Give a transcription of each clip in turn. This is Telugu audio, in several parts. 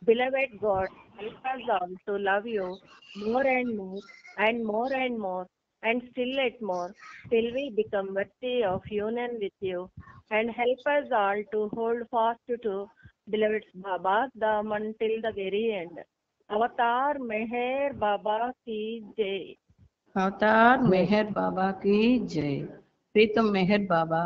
Beloved God, help us all to love you more and more and more and more and still yet more till we become worthy of union with you, and help us all to hold fast to beloved Baba's Dham until the very end. Avatar Meher Baba ki Jai. Avatar Meher బాబాకి జై. ప్రీతం మెహర్ బాబా,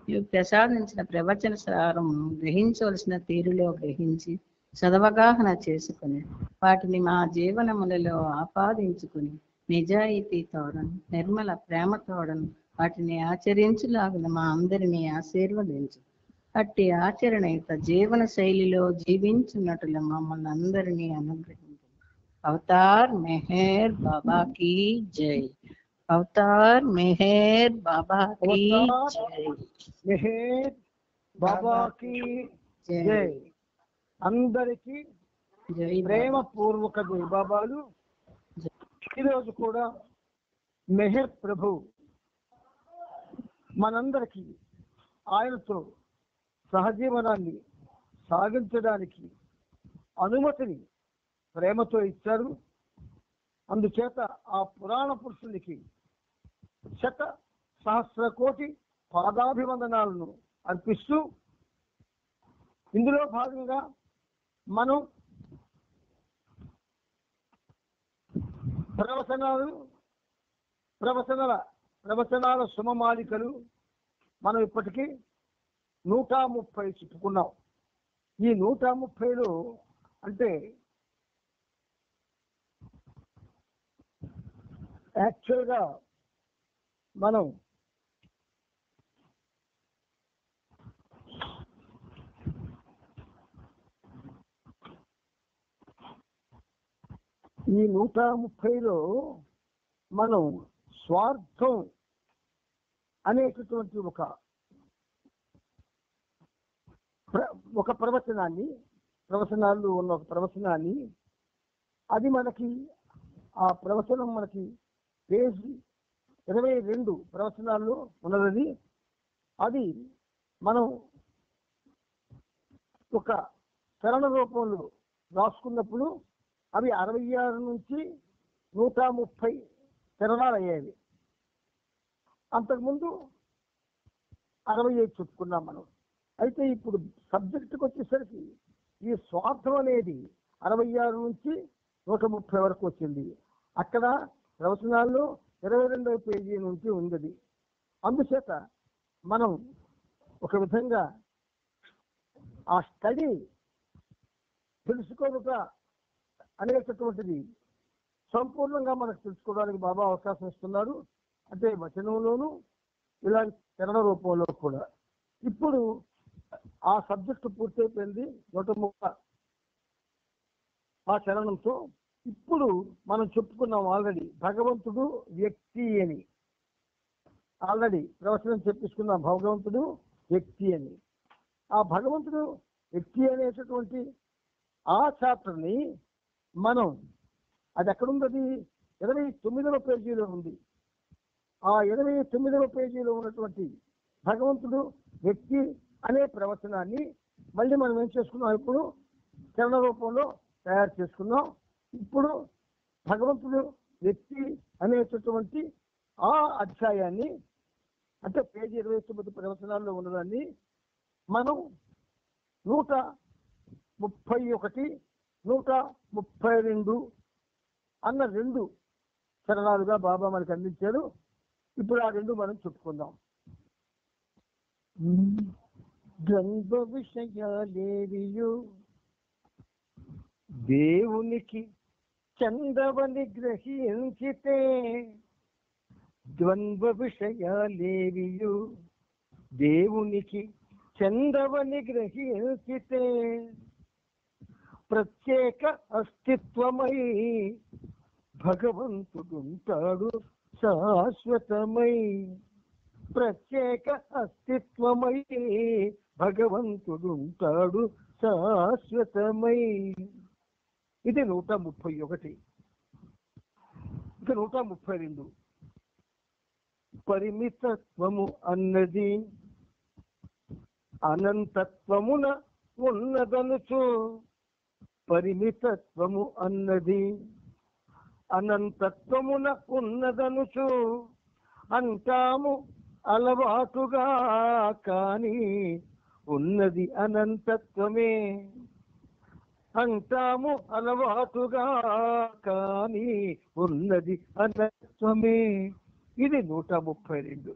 మీరు ప్రసాదించిన ప్రవచన సారం గ్రహించవలసిన తీరులో గ్రహించి సదవగాహన చేసుకుని వాటిని మా జీవనములలో ఆపాదించుకుని నిజాయితీతోడను నిర్మల ప్రేమతోడను వాటిని ఆచరించులాగిన మా అందరినీ ఆశీర్వదించు. అట్టి ఆచరణయుత జీవన శైలిలో జీవించున్నట్లు మమ్మల్ని అందరినీ అనుగ్రహించు. అవతార్ మెహర్ బాబా की जय. అవతార్ మెహర్ బాబా की जय. మెహర్ బాబాకి జై. అందరికీ జై ప్రేమపూర్వక జై బాబాలు. ఈరోజు కూడా మెహర్ ప్రభు మనందరికీ ఆయనతో సహజీవనాన్ని సాగించడానికి అనుమతిని ప్రేమతో ఇచ్చారు. అందుచేత ఆ పురాణ పురుషునికి శత సహస్ర కోటి పాదాభివందనాలను అర్పిస్తూ ఇందులో భాగంగా మనం ప్రవచనాల సుమమాలికలు మనం ఇప్పటికీ 130 చెప్పుకున్నాం. ఈ 130లో అంటే యాక్చువల్గా మనం ఈ 130లో మనం స్వార్థం అనేటటువంటి ఒక ప్రవచనాలు ఉన్న ఒక ప్రవచనాన్ని, అది మనకి ఆ ప్రవచనం మనకి పేజీ 22 ప్రవచనాల్లో ఉన్నది. అది మనం ఒక చరణ రూపంలో రాసుకున్నప్పుడు అవి 66 నుంచి 130 చరణాలు అయ్యేవి. అంతకుముందు 65 చెప్పుకున్నాం మనం. అయితే ఇప్పుడు సబ్జెక్టుకి వచ్చేసరికి ఈ స్వార్థం అనేది 66 నుంచి 130 వరకు వచ్చింది. అక్కడ ప్రవచనాల్లో 22వ పేజీ నుంచి ఉంది. అందుచేత మనం ఒక విధంగా ఆ స్టడీ తెలుసుకోవట అనేటటువంటిది సంపూర్ణంగా మనకు తెలుసుకోవడానికి బాబా అవకాశం ఇస్తున్నారు. అంటే వచనంలోనూ ఇలాంటి చరణ రూపంలో కూడా. ఇప్పుడు ఆ సబ్జెక్టు పూర్తయిపోయింది 130 ఆ చరణంతో. ఇప్పుడు మనం చెప్పుకున్నాం ఆల్రెడీ భగవంతుడు వ్యక్తి అని. ఆల్రెడీ ప్రవచనం చెప్పుకున్నాం భగవంతుడు వ్యక్తి అని. ఆ భగవంతుడు వ్యక్తి అనేటటువంటి ఆ చాప్టర్ని మనం, అది ఎక్కడుంది, 29వ పేజీలో ఉంది. ఆ 29వ పేజీలో ఉన్నటువంటి భగవంతుడు వ్యక్తి అనే ప్రవచనాన్ని మళ్ళీ మనం ఏం చేసుకున్నాం, ఇప్పుడు చరణ రూపంలో తయారు చేసుకున్నాం. ఇప్పుడు భగవంతుడు వ్యక్తి అనేటటువంటి ఆ అధ్యాయాన్ని, అంటే పేజీ 29 ప్రవచనాల్లో ఉన్నదాన్ని మనం 131, 132 అన్న 2 చరణాలుగా బాబా మనకు అందించారు. ఇప్పుడు ఆ 2 మనం చెప్పుకుందాం. ద్వంద్వ విషయాలేవియు దేవునికి చందవని గ్రహించితే, ద్వంద్వ విషయాలేవియు దేవునికి చందవని గ్రహించితే, ప్రత్యేక అస్తిత్వమై భగవంతుడుంటాడు శాశ్వతమై. ప్రత్యేక అస్తిత్వమై భగవంతుడుంటాడు శాశ్వతమై. ఇది 131. ఇక 132. పరిమితత్వము అన్నది అనంతత్వమున ఉన్నదనుచు పరిమితత్వము అన్నది అనంతత్వమున ఉన్నదనుచు అంటాము అలవాటుగా, కానీ ఉన్నది అనంతత్వమే. అంటాము అలవాటుగా, కానీ ఉన్నది అనంతత్వమే. ఇది 132.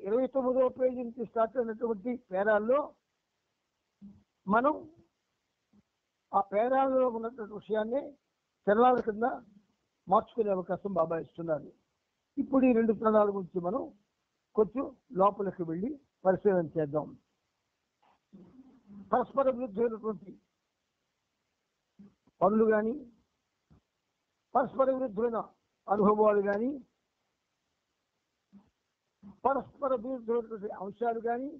29వ పేజీ నుంచి స్టార్ట్ అయినటువంటి పేరాల్లో మనం ఆ పేరాల్లో ఉన్నటువంటి విషయాన్ని చరణాల కింద మార్చుకునే అవకాశం బాబా ఇస్తున్నారు. ఇప్పుడు ఈ 2 చరణాల గురించి మనం కొంచెం లోపలికి వెళ్ళి పరిశీలన చేద్దాం. పరస్పర విరుద్ధమైనటువంటి పనులు కానీ, పరస్పర విరుద్ధమైన అనుభవాలు కానీ, పరస్పర విరుద్ధమైనటువంటి అంశాలు కానీ,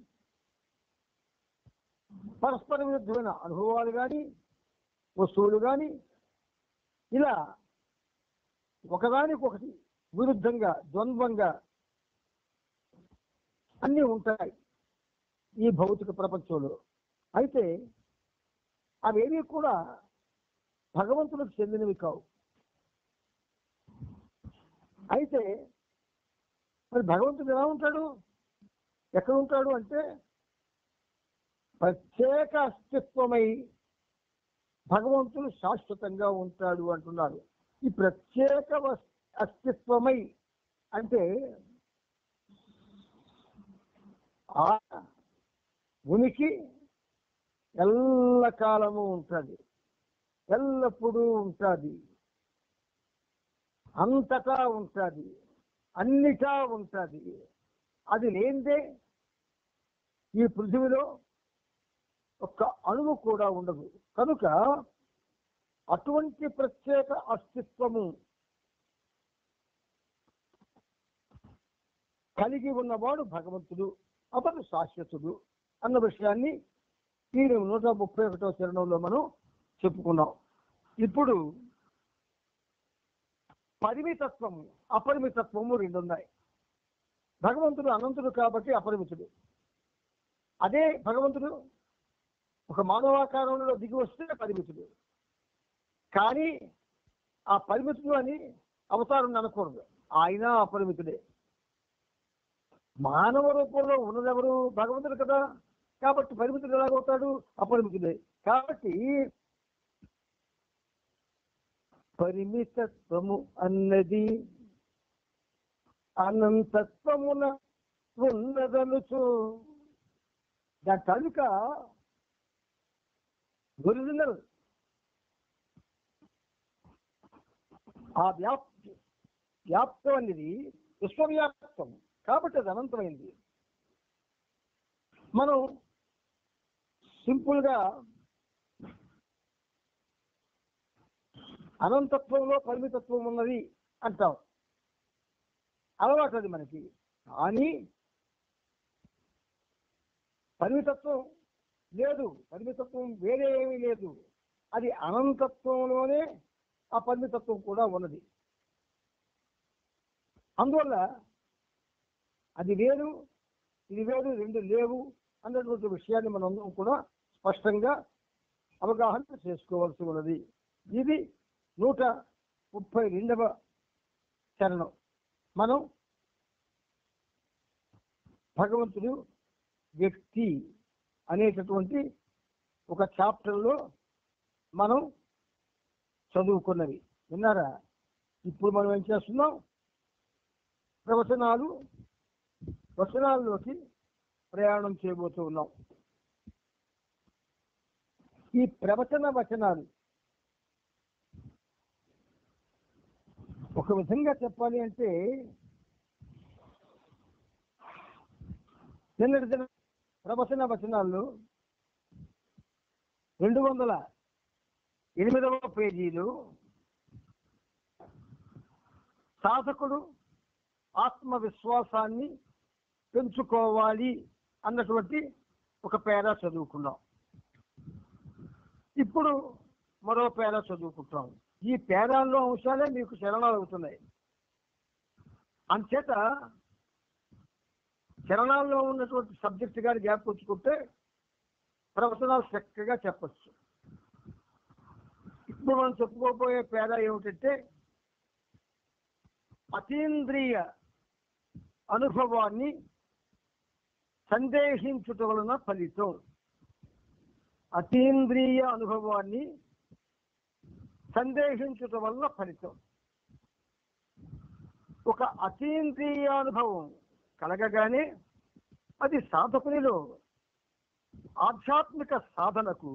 పరస్పర విరుద్ధమైన అనుభవాలు కానీ, వస్తువులు కానీ, ఇలా ఒకదానికొకటి విరుద్ధంగా, ద్వంద్వంగా అన్నీ ఉంటాయి ఈ భౌతిక ప్రపంచంలో. అయితే అవేవి కూడా భగవంతునికి చెందినవి కావు. అయితే మరి భగవంతుడు ఎలా ఉంటాడు, ఎక్కడ ఉంటాడు అంటే ప్రత్యేక అస్తిత్వమై భగవంతుడు శాశ్వతంగా ఉంటాడు అంటున్నారు. ఈ ప్రత్యేక అస్తిత్వమై అంటే ఆ ఉనికి ఎల్లకాలము ఉంటుంది, ఎల్లప్పుడూ ఉంటుంది, అంతటా ఉంటుంది, అన్నిటా ఉంటుంది. అది లేనిదే ఈ పృథివిలో ఒక్క అణువు కూడా ఉండదు. కనుక అటువంటి ప్రత్యేక అస్తిత్వము కలిగి ఉన్నవాడు భగవంతుడు, అతడు శాశ్వతుడు అన్న విషయాన్ని ఈ 131వ చరణంలో మనం చెప్పుకున్నాం. ఇప్పుడు పరిమితత్వము, అపరిమితత్వము 2 ఉన్నాయి. భగవంతుడు అనంతుడు కాబట్టి అపరిమితుడు. అదే భగవంతుడు ఒక మానవాకారంలో దిగి వస్తే పరిమితుడు. కానీ ఆ పరిమితుడు అని అవతారం అనకూడదు, ఆయన అపరిమితుడే. మానవ రూపంలో ఉన్నదెవరు? భగవంతుడు కదా. కాబట్టి పరిమితుడు ఎలాగవుతాడు? అపరిమితుడే. కాబట్టి పరిమితత్వము అన్నది అనంతత్వమున ఉన్నదనుచు. దాని తాలూక ఒరిజినల్ ఆ వ్యాప్తం అనేది విశ్వవ్యాప్తం కాబట్టి అది అనంతమైంది. మనం సింపుల్ గా అనంతత్వంలో పరిమితత్వం ఉన్నది అంటాం, అలవాటు అది మనకి. కానీ పరిమితత్వం లేదు, పరిమితత్వం వేరే ఏమీ లేదు. అది అనంతత్వంలోనే ఆ పరిమితత్వం కూడా ఉన్నది. అందువల్ల అది వేరు, ఇది వేరు, 2 లేవు అన్నటువంటి విషయాన్ని మనం అందరం కూడా స్పష్టంగా అవగాహన చేసుకోవాల్సి ఉన్నది. ఇది 132వ చరణం. మనం భగవంతుడు వ్యక్తి అనేటటువంటి ఒక చాప్టర్లో మనం చదువుకున్నవి విన్నారా? ఇప్పుడు మనం ఏం చేస్తున్నాం? వచనాల్లోకి ప్రయాణం చేయబోతూ ఉన్నాం. ఈ వచనాలు ఒక విధంగా చెప్పాలి అంటే నిన్నటి దిన వచనాల్లో 208వ పేజీలో సాధకుడు ఆత్మవిశ్వాసాన్ని పెంచుకోవాలి అన్నటువంటి ఒక పేరా చదువుకున్నాం. ఇప్పుడు మరో పేరా చదువుకుంటాం. ఈ పేరాల్లో అంశాలే మీకు చరణాలు అవుతున్నాయి. అంచేత చరణాల్లో ఉన్నటువంటి సబ్జెక్ట్ గారి గ్యాప్ ఉంచుకుంటే ప్రవచనాలు చక్కగా చెప్పచ్చు. ఇప్పుడు మనం చెప్పుకోబోయే పేద ఏమిటంటే అతీంద్రియ అనుభవాన్ని సందేహించుట వలన ఫలితం. అతీంద్రియ అనుభవాన్ని సందేహించుట వలన ఫలితం. ఒక అతీంద్రియ అనుభవం కలగగానే అది సాధకునిలో ఆధ్యాత్మిక సాధనకు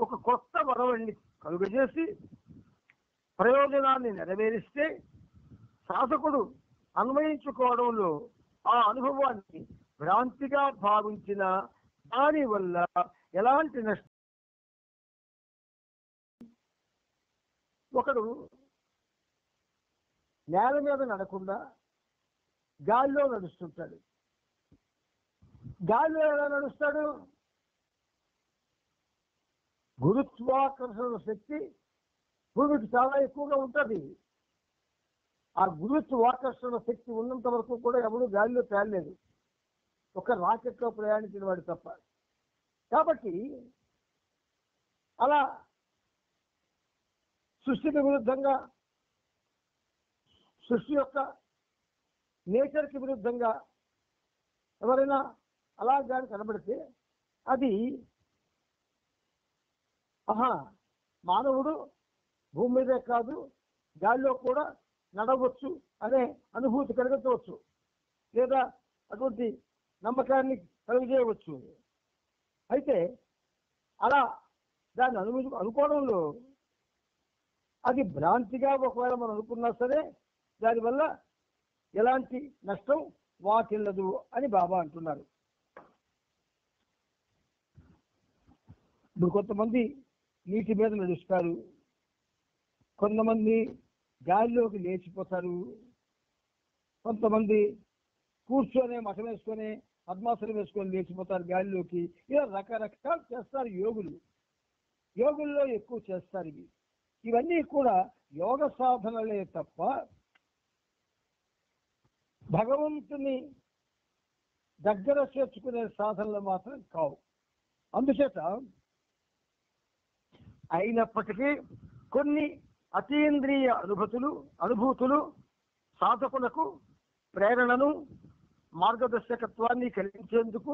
ఒక కొత్త వరవణ్ణి కలుగజేసి ప్రయోజనాన్ని నెరవేరిస్తే సాధకుడు అన్వయించుకోవడంలో ఆ అనుభవాన్ని భ్రాంతిగా భావించిన దాని వల్ల ఎలాంటి నష్టం. ఒకడు నేల మీద నడకుండా గాలిలో నడుస్తుంటాడు. గాలిలో ఎలా నడుస్తాడు? గురుత్వాకర్షణ శక్తి భూమికి చాలా ఎక్కువగా ఉంటుంది. ఆ గురుత్వాకర్షణ శక్తి ఉన్నంత వరకు కూడా ఎవరు గాలిలో తేలలేదు, ఒక రాకెట్లో ప్రయాణించిన వాడు తప్ప. కాబట్టి అలా సృష్టికి విరుద్ధంగా, సృష్టి యొక్క నేచర్కి విరుద్ధంగా ఎవరైనా అలా గాలి కనబడితే అది మానవుడు భూమి మీదే కాదు గాలిలో కూడా నడవచ్చు అనే అనుభూతి కలిగించవచ్చు, లేదా అటువంటి నమ్మకాన్ని కలిగజేయవచ్చు. అయితే అలా దాన్ని అనుకోవడంలో అది భ్రాంతిగా ఒకవేళ మనం అనుకున్నా సరే దానివల్ల ఎలాంటి నష్టం వాటిల్లదు అని బాబా అంటున్నారు. ఇప్పుడు కొంతమంది నీటి మీద నడుస్తారు, కొంతమంది గాలిలోకి లేచిపోతారు, కొంతమంది కూర్చొని మఠం వేసుకొని పద్మాసనం వేసుకొని లేచిపోతారు గాలిలోకి. ఇలా రకరకాలు చేస్తారు యోగులు. యోగుల్లో ఎక్కువ చేస్తారు ఇవన్నీ కూడా యోగ సాధనలే తప్ప భగవంతుని దగ్గర చేర్చుకునే సాధనలు మాత్రం కావు. అందుచేత అయినప్పటికీ కొన్ని అతీంద్రియ అనుభూతులు సాధకులకు ప్రేరణను మార్గదర్శకత్వాన్ని కలిగించేందుకు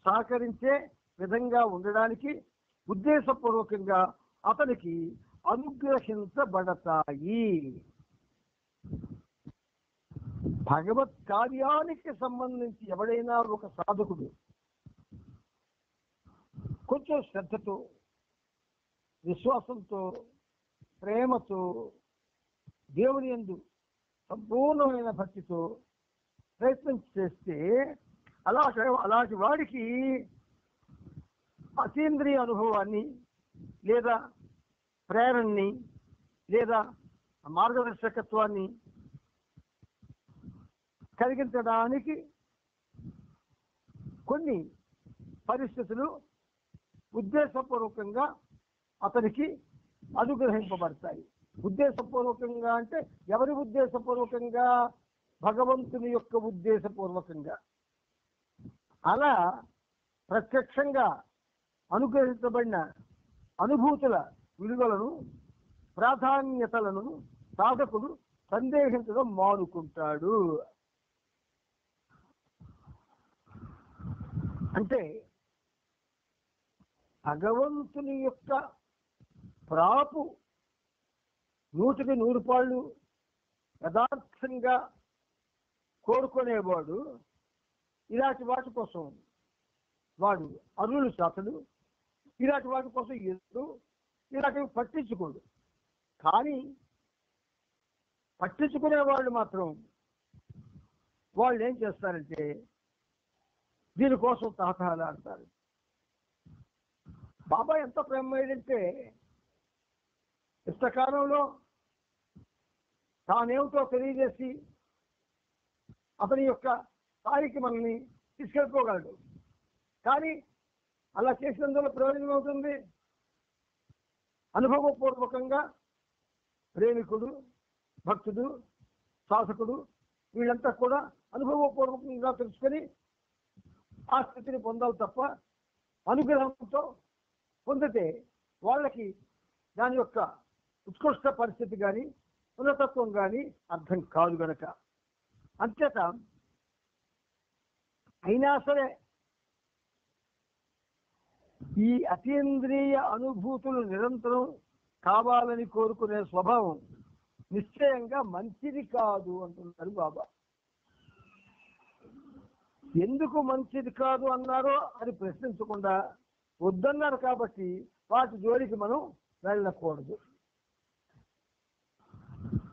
సహకరించే విధంగా ఉండడానికి ఉద్దేశపూర్వకంగా అతనికి అనుగ్రహించబడతాయి. భగవత్ కార్యానికి సంబంధించి ఎవడైనా ఒక సాధకుడు కొంచెం శ్రద్ధతో, విశ్వాసంతో, ప్రేమతో, దేవుని యందు సంపూర్ణమైన భక్తితో ప్రయత్నం చేస్తే అలాంటి వాడికి అతీంద్రియ అనుభవాన్ని లేదా ప్రేరణని లేదా మార్గదర్శకత్వాన్ని కలిగించడానికి కొన్ని పరిస్థితులు ఉద్దేశపూర్వకంగా అతనికి అనుగ్రహింపబడతాయి. ఉద్దేశపూర్వకంగా అంటే ఎవరి ఉద్దేశపూర్వకంగా? భగవంతుని యొక్క ఉద్దేశపూర్వకంగా. అలా ప్రత్యక్షంగా అనుగ్రహించబడిన అనుభూతుల విలువలను, ప్రాధాన్యతలను సాధకుడు సందేహించడం మానుకుంటాడు. అంటే భగవంతుని యొక్క ప్రాపు 100కి 100 పాళ్ళు యథార్థంగా కోరుకునేవాడు ఇలాంటి వాటి కోసం వాడు అరులు శాతలు, ఇలాంటి వాటి కోసం ఎదురు ఇలాంటివి పట్టించుకోడు. కానీ పట్టించుకునే వాళ్ళు మాత్రం వాళ్ళు ఏం చేస్తారంటే దీనికోసం తహతహలాడతారు. బాబా ఎంత ప్రేమేంటంటే ఇష్టకాలంలో తానేమిటో తెలియజేసి అతని యొక్క స్థాయికి మనల్ని తీసుకెళ్ళిపోగలడు. కానీ అలా చేసినందువల్ల ప్రయోజనం అవుతుంది. అనుభవపూర్వకంగా ప్రేమికుడు, భక్తుడు, సాధకుడు వీళ్ళంతా కూడా అనుభవపూర్వకంగా తెలుసుకొని ఆ స్థితిని పొందాలి తప్ప అనుగ్రహంతో పొందితే వాళ్ళకి దాని యొక్క ఉత్కృష్ట పరిస్థితి కానీ ఉన్నతత్వం కానీ అర్థం కాదు గనక. అంతేత అయినా సరే ఈ అతీంద్రియ అనుభూతులు నిరంతరం కావాలని కోరుకునే స్వభావం నిశ్చయంగా మంచిది కాదు అంటున్నారు బాబా. ఎందుకు మంచిది కాదు అన్నారో అది ప్రశ్నించకుండా వద్దన్నారు కాబట్టి వాటి జోలికి మనం వెళ్ళకూడదు.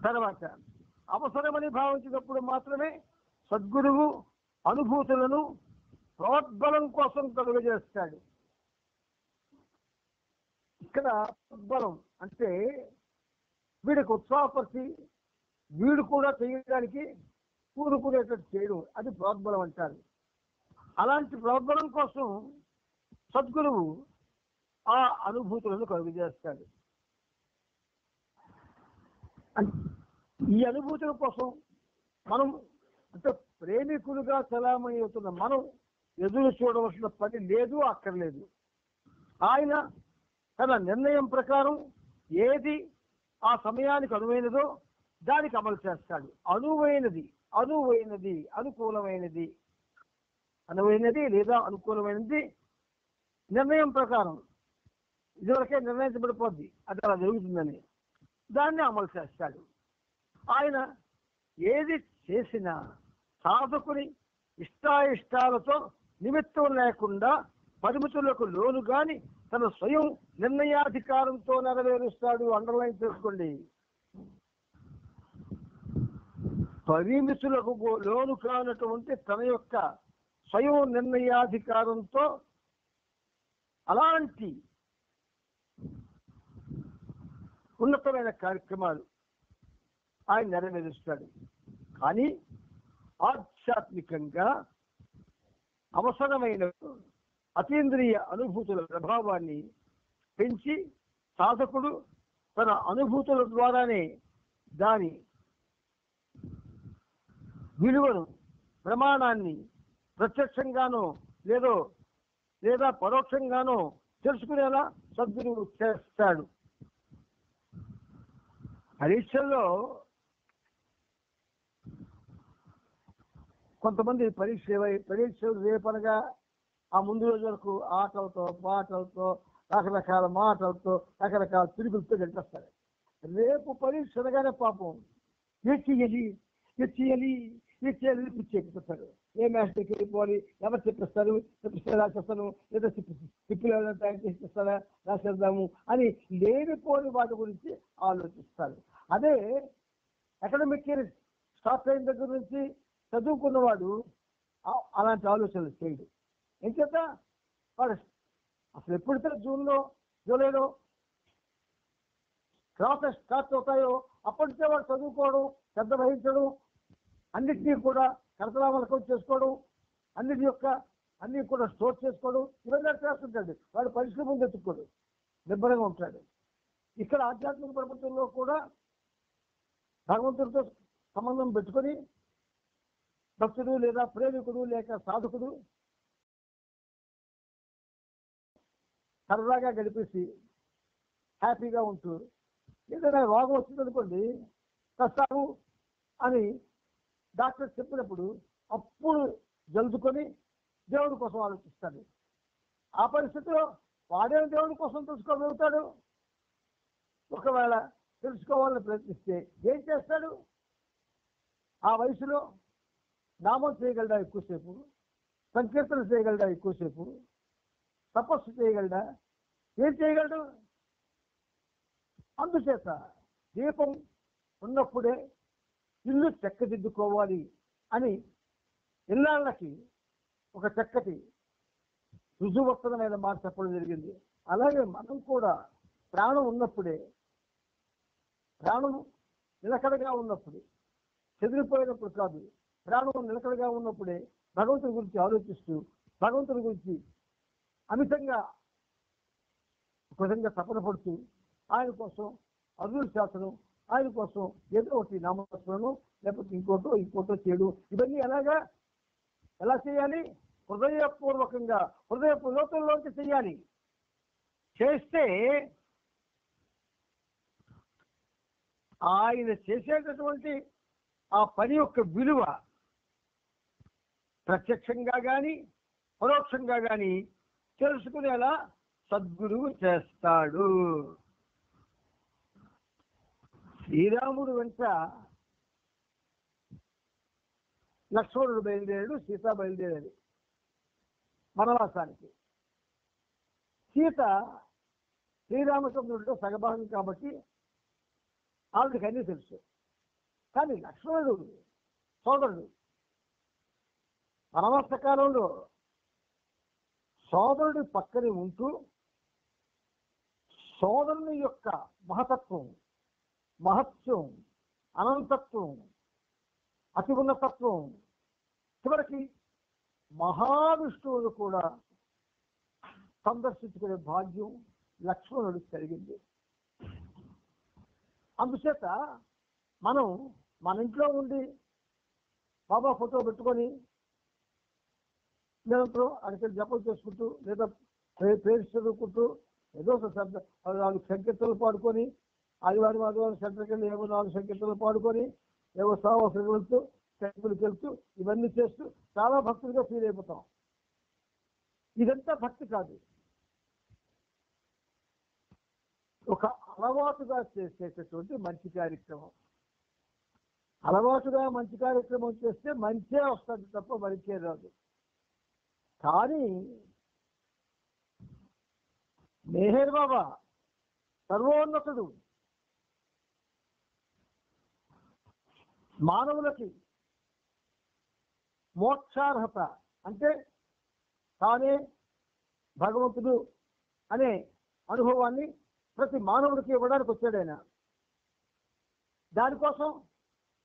తర్వాత అవసరమని భావించినప్పుడు మాత్రమే సద్గురువు అనుభూతులను ప్రోద్బలం కోసం కలుగజేస్తాడు. ఇక్కడ ప్రోద్బలం అంటే వీడికి ఉత్సాహపరిచి వీడు కూడా చేయడానికి కూరుకునేటట్టు చేయడం, అది ప్రోద్బలం అంటారు. అలాంటి ప్రోద్బలం కోసం సద్గురువు ఆ అనుభూతులను కలుగజేస్తాడు. ఈ అనుభూతుల కోసం మనం అంటే ప్రేమికులుగా చలామణి అవుతున్న మనం ఎదురు చూడవలసిన పని లేదు, అక్కర్లేదు. ఆయన తన నిర్ణయం ప్రకారం ఏది ఆ సమయానికి అనువైనదో దానికి అమలు చేస్తాడు. అనువైనది లేదా అనుకూలమైనది నిర్ణయం ప్రకారం ఇదివరకే నిర్ణయించబడిపోద్ది, అది అలా జరుగుతుందని దాన్ని అమలు చేస్తాడు. ఆయన ఏది చేసినా సాధకుని ఇష్టాయిష్టాలతో నిమిత్తం లేకుండా పరిమితులకు లోను గాని తన స్వయం నిర్ణయాధికారంతో నెరవేరుస్తాడు. అండర్లైన్ చేసుకోండి. పరిమితులకు లోను కానటువంటి తన యొక్క స్వయం నిర్ణయాధికారంతో అలాంటి ఉన్నతమైన కార్యక్రమాలు ఆయన నెరవేరుస్తాడు. కానీ ఆధ్యాత్మికంగా అవసరమైన అతీంద్రియ అనుభూతుల ప్రభావాన్ని పెంచి సాధకుడు తన అనుభూతుల ద్వారానే దాని విలువను ప్రమాణాన్ని ప్రత్యక్షంగానో లేదా పరోక్షంగానో తెలుసుకునేలా సద్గురువు చేస్తాడు. పరీక్షల్లో కొంతమంది పరీక్షలు రేపనగా ఆ ముందు రోజు వరకు ఆటలతో పాటలతో రకరకాల మాటలతో రకరకాల తిరుగులతో గడిపేస్తారు. రేపు పరీక్ష అనగానే పాపం ఎచ్చేయాలి పిచ్చెక్కిస్తారు. ఏ మ్యాథ్స్కి వెళ్ళిపోవాలి, ఎవరు చెప్పిస్తారు రాసేస్తాను, లేదా తిప్పులు తయారు చేసిస్తారా రాసేద్దాము అని లేనిపోని వాటి గురించి ఆలోచిస్తారు. అదే అకాడమిక్ ఇయర్ స్టార్ట్ అయిన దగ్గర నుంచి చదువుకున్నవాడు అలాంటి ఆలోచనలు చేయడు. ఎంచేత వాడు అసలు ఎప్పుడైతే జూన్లో జూలైలో క్లాసెస్ స్టార్ట్ అవుతాయో అప్పటి నుంచే వాడు చదువుకోవడం, శ్రద్ధ వహించడం, అన్నిటినీ కూడా కరతలామలకం చేసుకోవడం, అన్ని కూడా స్టోర్ చేసుకోవడం, ఇవన్నీ చేస్తుంటాడు. వాడు పరీక్షల ముందు ఎత్తుక్కోడు, నిబ్బరంగా ఉంటాడు. ఇక్కడ ఆధ్యాత్మిక ప్రపంచంలో కూడా భగవంతుడితో సంబంధం పెట్టుకొని భక్తుడు లేదా ప్రేమికుడు లేక సాధకుడు సరదాగా గడిపేసి హ్యాపీగా ఉంటూ ఏదైనా రోగం వచ్చిందనుకోండి కష్టాలు అని డాక్టర్ చెప్పినప్పుడు అప్పుడు జల్దుకొని దేవుడి కోసం ఆలోచిస్తాడు. ఆ పరిస్థితిలో వాడే దేవుడి కోసం తెలుసుకోగలుగుతాడు. ఒకవేళ తెలుసుకోవాలని ప్రయత్నిస్తే ఏం చేస్తాడు? ఆ వయసులో నామం చేయగలడా ఎక్కువసేపు, సంకీర్తన చేయగలడా ఎక్కువసేపు, తపస్సు చేయగలడా, ఏం చేయగలడు? అందుచేత దీపం ఉన్నప్పుడే ఇల్లు చెక్కదిద్దుకోవాలి అని ఇళ్ళకి ఒక చక్కటి రుజువర్తనమైన మాట చెప్పడం జరిగింది. అలాగే మనం కూడా ప్రాణం ఉన్నప్పుడే, ప్రాణం నిలకడగా ఉన్నప్పుడు, చెదిరిపోయినప్పుడు కాదు, ప్రాణం నిలకడగా ఉన్నప్పుడే భగవంతుని గురించి ఆలోచిస్తూ భగవంతుని గురించి అమితంగా ఒక విధంగా తపన పడుతూ ఆయన కోసం అర్జున శాసనం, ఆయన కోసం ఏదో ఒకటి నామస్మరణం లేకపోతే ఇంకోటో చేయడం, ఇవన్నీ ఎలా చేయాలి? హృదయపూర్వకంగా హృదయపు లోతుల్లోకి చెయ్యాలి. చేస్తే ఆయన చేసేటటువంటి ఆ పని యొక్క విలువ ప్రత్యక్షంగా కానీ పరోక్షంగా కానీ తెలుసుకునేలా సద్గురువు చేస్తాడు. శ్రీరాముడు వెంట లక్ష్మణుడు బయలుదేరాడు, సీత బయలుదేరాడు వనవాసానికి. సీత శ్రీరామచంద్రుడితో సగభాగం కాబట్టి ఆవిడకి అన్నీ తెలుసు. కానీ లక్ష్మణుడు సోదరుడు. వనవాస కాలంలో సోదరుడి పక్కనే ఉంటూ సోదరుని యొక్క మహతత్వం, మహత్యం, అనంతత్వం, అతి ఉన్నతత్వం, చివరికి మహావిష్ణువును కూడా సందర్శించుకునే భాగ్యం లక్ష్మణుడికి కలిగింది. అందుచేత మనం మన ఇంట్లో ఉండి బాబా ఫోటో పెట్టుకొని నిరంతరం అక్కడికి జపం చేసుకుంటూ లేదా పేరు చదువుకుంటూ ఏదో ఒక 4 సంకీర్తనలు పాడుకొని ఆదివారం సెంటర్కి వెళ్ళి ఏవో 4 సంకీర్తనలు పాడుకొని ఏవో సావాసకు వెళ్తూ టెంపుల్కి వెళ్తూ ఇవన్నీ చేస్తూ చాలా భక్తులుగా ఫీల్ అయిపోతాం. ఇదంతా భక్తి కాదు. ఒక అలవాటుగా చేసేటటువంటి మంచి కార్యక్రమం. అలవాటుగా మంచి కార్యక్రమం చేస్తే మంచే వస్తుంది తప్ప మంచే రాదు. కానీ మెహర్ బాబా సర్వోన్నతుడు. మానవులకి మోక్షార్హత అంటే తానే భగవంతుడు అనే అనుభవాన్ని ప్రతి మానవుడికి ఇవ్వడానికి వచ్చాడు ఆయన. దానికోసం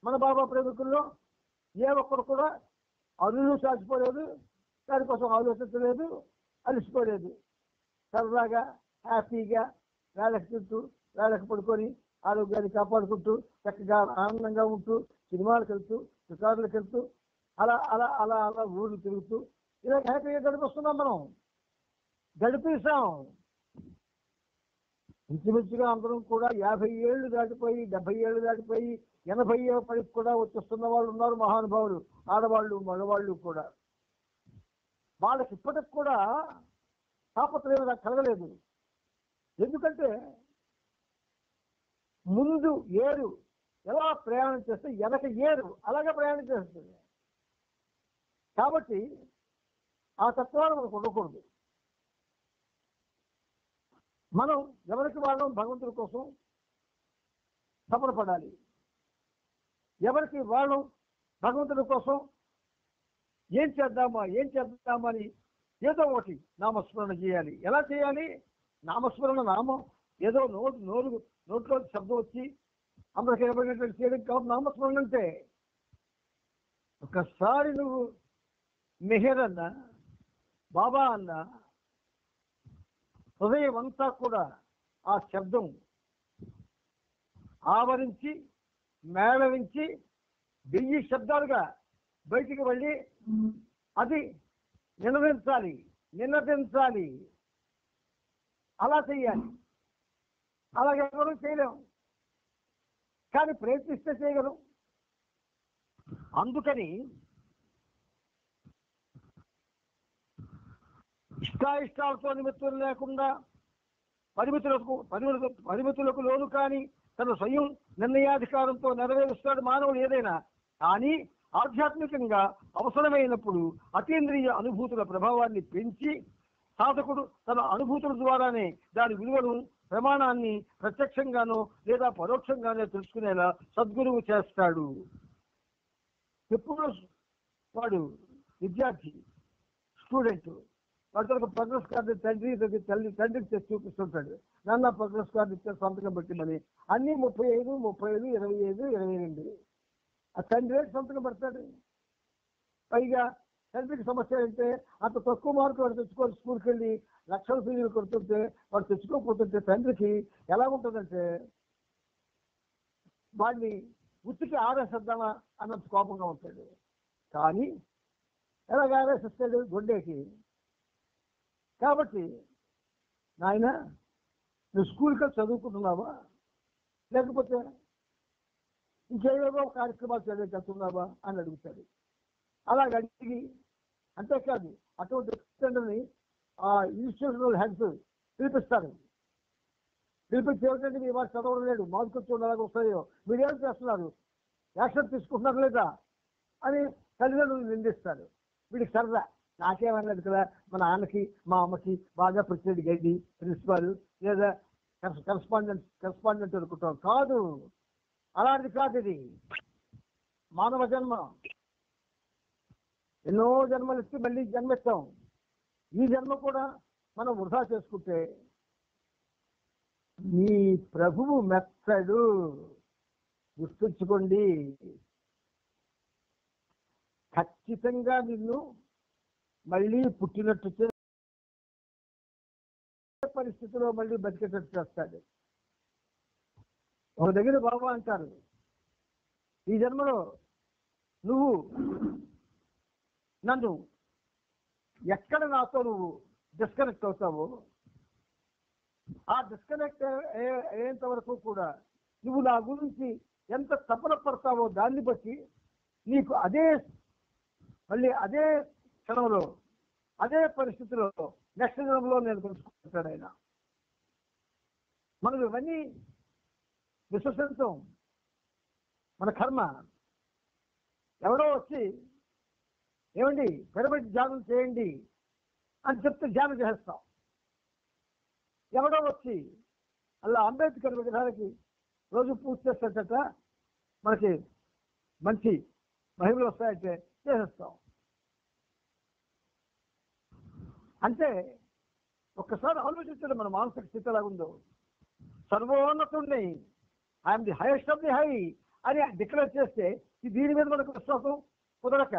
మన బాబా ప్రేమికుల్లో ఏ ఒక్కరు కూడా అరులు చాచిపోలేదు, దానికోసం ఆలోచించలేదు, అలసిపోలేదు. సరదాగా హ్యాపీగా వేళకు తింటూ వేళకు పడుకొని ఆరోగ్యాన్ని కాపాడుకుంటూ చక్కగా ఆనందంగా ఉంటూ సినిమాలకు వెళ్తూ షికారులకు వెళ్తూ అలా అలా అలా అలా ఊళ్ళు తిరుగుతూ ఇలా హ్యాపీగా గడిపిస్తున్నాం. మనం గడిపేశాం. ఇంచుమించుగా అందరం కూడా 50 ఏళ్ళు దాటిపోయి 70 ఏళ్ళు దాటిపోయి 80 పైకి కూడా వచ్చేస్తున్న వాళ్ళు ఉన్నారు. మహానుభావులు, ఆడవాళ్ళు మగవాళ్ళు కూడా. వాళ్ళకి ఇప్పటికి కూడా తాపత్రయం నాకు కలగలేదు. ఎందుకంటే ముందు ఏరు ఎలా ప్రయాణం చేస్తే వెనక ఏరు అలాగే ప్రయాణం చేస్తుంది. కాబట్టి ఆ తత్వాలు మనకు ఉండకూడదు. మనం ఎవరికి వాళ్ళం భగవంతుడి కోసం తపన పడాలి. ఎవరికి వాళ్ళం భగవంతుడి కోసం ఏం చేద్దామని ఏదో ఒకటి నామస్మరణ చేయాలి. ఎలా చేయాలి? నామస్మరణ నామం ఏదో నోట్లో శబ్దం వచ్చి అందరికి ఏమైనటువంటి చేయడం కాదు. నామస్మరణ అంటే ఒకసారి నువ్వు మెహర్ అన్నా బాబా అన్నా హృదయం అంతా కూడా ఆ శబ్దం ఆవరించి మేళవించి 1000 శబ్దాలుగా బయటికి వెళ్ళి అది నినదించాలి. అలా చెయ్యాలి. అలాగే ఎవరు చేయలేం, కానీ ప్రయత్నిస్తే చేయగలం. అందుకని ఇష్టాలతో నిమిత్తం లేకుండా పరిమితులకు లోను కానీ తన స్వయం నిర్ణయాధికారంతో నెరవేరుస్తాడు మానవుడు ఏదైనా. కానీ ఆధ్యాత్మికంగా అవసరమైనప్పుడు అతీంద్రియ అనుభూతుల ప్రభావాన్ని పెంచి సాధకుడు తన అనుభూతుల ద్వారానే దాని విలువను ప్రమాణాన్ని ప్రత్యక్షంగానో లేదా పరోక్షంగానో తెలుసుకునేలా సద్గురువు చేస్తాడు. ఎప్పుడు వాడు విద్యార్థి స్టూడెంట్ వాడితో ఒక ప్రోగ్రెస్ కార్డు తండ్రికి తెచ్చి చూపిస్తుంటాడు. నాన్న ప్రోగ్రెస్ కార్డు ఇచ్చే సంతకం పెట్టిమని. అన్ని 35, 25, 22. ఆ తండ్రి సంతకం పెడతాడు. పైగా తండ్రికి సమస్య అంటే అంత తక్కువ మార్కులు వాడు తెచ్చుకొని స్కూల్కి వెళ్ళి లక్షల ఫీజులు కొడుతుంటే వాడు తెచ్చుకోకపోతుంటే తండ్రికి ఎలా ఉంటుందంటే వాడిని ఉత్తికి ఆరేసేద్దామా అన్నంత కోపంగా ఉంటాడు. కానీ ఎలాగ ఆవేశిస్తాడు గొడ్డేకి. కాబట్టి నాయన నువ్వు స్కూల్కి చదువుకుంటున్నావా, లేకపోతే ఇంకేవేవో కార్యక్రమాలు చదువుతున్నావా అని అడుగుతాడు. అలాగ అడిగి, అంతేకాదు అటువంటి తండ్రిని ఆ ఇన్స్టిట్యూషనల్ హెడ్స్ పిలిపిస్తారు. పిలిపించి ఏమిటంటే మీ వాడు చదవడం లేదు, మాకు అలాగే వస్తాయో, మీరేం చేస్తున్నారు, యాక్షన్ తీసుకుంటున్నారు లేదా అని తల్లిదండ్రులు నిందిస్తారు. వీడికి సరదా, నాకేమన్నది కదా, మా నాన్నకి మా అమ్మకి బాగా ప్రెసిడెంట్ గడ్డి ప్రిన్సిపాల్ లేదా కరెస్పాండెంట్ అనుకుంటాం. కాదు, అలాంటిది కాదు. ఇది మానవ జన్మ. ఎన్నో జన్మలు ఇచ్చి మళ్ళీ జన్మెత్తాం. ఈ జన్మ కూడా మనం వృధా చేసుకుంటే మీ ప్రభువు మెత్తడు. గుర్తుంచుకోండి, ఖచ్చితంగా నిన్ను మళ్ళీ పుట్టినట్టు పరిస్థితిలో మళ్ళీ బతికేటట్టు చేస్తాడు. ఒక దగ్గర బాబా అంటారు, ఈ జన్మలో నువ్వు నన్ను ఎక్కడ నాతో నువ్వు డిస్కనెక్ట్ అవుతావో, ఆ డిస్కనెక్ట్ అయ్యేంత వరకు కూడా నువ్వు నా గురించి ఎంత తపన పడతావో దాన్ని బట్టి నీకు మళ్ళీ అదే క్షణంలో అదే పరిస్థితిలో నెక్స్ట్ జన్మలో నేను తెలుసుకుంటాడు ఆయన. మనకు ఇవన్నీ విశ్వసించం, మన కర్మ. ఎవరో వచ్చి ఏమండి పిరమిడ్ ధ్యానం చేయండి అని చెప్తే ధ్యానం చేస్తాం. ఎవడో వచ్చి అలా అంబేద్కర్ విగ్రహానికి రోజు పూజ చేసేట మనకి మంచి మహిళలు వస్తాయంటే చేసేస్తాం. అంటే ఒక్కసారి ఆలోచించడం మన మానసిక స్థితి ఎలాగుందో. సర్వోన్నతుడిని, I'm the highest of the high అని డిక్లేర్ చేస్తే దీని మీద మనకు విశ్వాసం కుదరక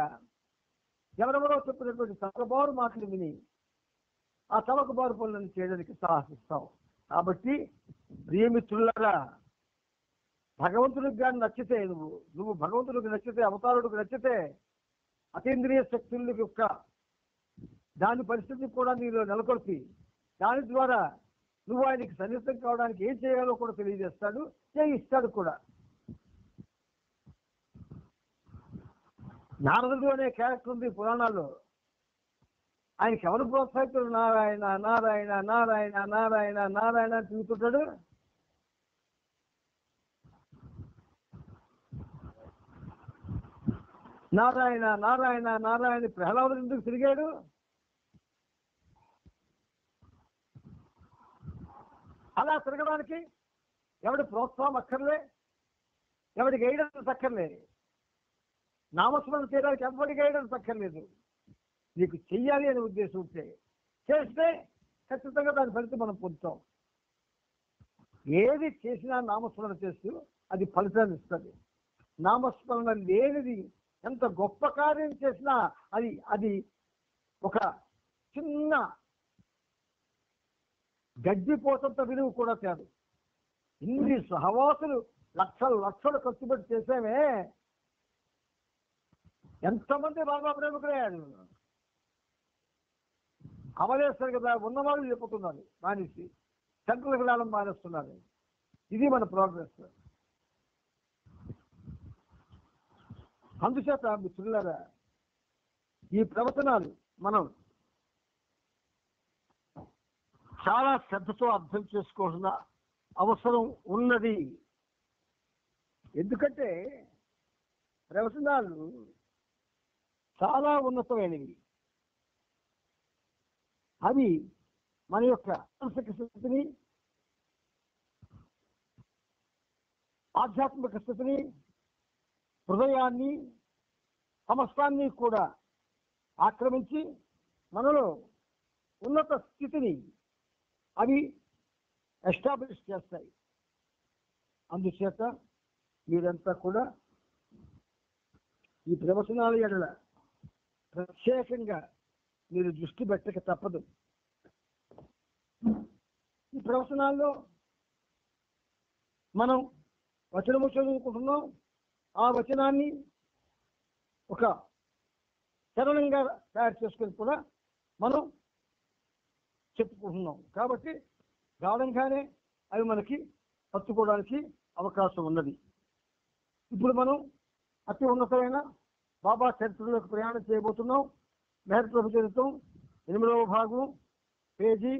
ఎవరెవరో చెప్పినటువంటి తలబారు మాటలు విని ఆ తలకబారు పనులను చేయడానికి సాహసిస్తాం. కాబట్టి ప్రియమిత్రులారా, భగవంతుడికి కానీ నచ్చితే, నువ్వు భగవంతుడికి నచ్చితే, అవతారుడికి నచ్చితే, అతీంద్రియ శక్తుల యొక్క దాని పరిస్థితి కూడా నీలో నెలకొల్పి దాని ద్వారా నువ్వు ఆయనకి సన్నిహితం కావడానికి ఏం చేయాలో కూడా తెలియజేస్తాడు, చేయిస్తాడు కూడా. నారదుడు అనే క్యారెక్టర్ ఉంది పురాణాల్లో. ఆయనకి ఎవరు ప్రోత్సహిస్తాడు? నారాయణ నారాయణ నారాయణ నారాయణ నారాయణ అని తిరుగుతుంటాడు. నారాయణ నారాయణ నారాయణ ప్రహ్లాదుడు ఎందుకు తిరిగాడు? అలా తిరగడానికి ఎవడి ప్రోత్సాహం అక్కర్లే, ఎవడి గైడెన్స్ అక్కర్లే, నామస్మరణ చేయడానికి ఎవరి గైడెన్స్ అక్కర్లేదు. నీకు చెయ్యాలి అనే ఉద్దేశం ఉంటే చేస్తే ఖచ్చితంగా దాని ఫలితం మనం పొందుతాం. ఏది చేసినా నామస్మరణ చేస్తూ అది ఫలితాన్ని ఇస్తుంది. నామస్మరణ లేనిది ఎంత గొప్ప కార్యం చేసినా అది ఒక చిన్న గడ్డిపోతంత విలువ కూడా తేదు. ఇన్ని సహవాసులు లక్షలు ఖర్చు పెట్టి చేసామే, ఎంతమంది బాబా ప్రేమికులయ్యాడు. అవలేస్తారు కదా, ఉన్నవాళ్ళు చెప్పుతున్నారు మానేసి సెంట్రల్కి వెళ్ళడం మానేస్తున్నారు. ఇది మన ప్రోగ్రెస్. అందుచేత మిత్రులారా, ఈ ప్రవచనాలు మనం చాలా శ్రద్ధతో అర్థం చేసుకోవాల్సిన అవసరం ఉన్నది. ఎందుకంటే ప్రవచనాలు చాలా ఉన్నతమైనవి. అవి మన యొక్క మానసిక స్థితిని, ఆధ్యాత్మిక స్థితిని, హృదయాన్ని, సమస్తాన్ని కూడా ఆక్రమించి మనలో ఉన్నత స్థితిని అవి ఎస్టాబ్లిష్ చేస్తాయి. అందుచేత మీరంతా కూడా ఈ ప్రవచనాల ఎడల ప్రత్యేకంగా మీరు దృష్టి పెట్టక తప్పదు. ఈ ప్రవచనాల్లో మనం వచనము చదువుకుంటున్నాం. ఆ వచనాన్ని ఒక చరణంగా తయారు చేసుకొని కూడా మనం చెప్పుకుంటున్నాం. కాబట్టి గాఢంగానే అవి మనకి హత్తుకోవడానికి అవకాశం ఉన్నది. ఇప్పుడు మనం అతి ఉన్నతమైన బాబా చరిత్రలోకి ప్రయాణం చేయబోతున్నాం. మెహర్ ప్రభు చరిత్రం 8వ భాగం, పేజీ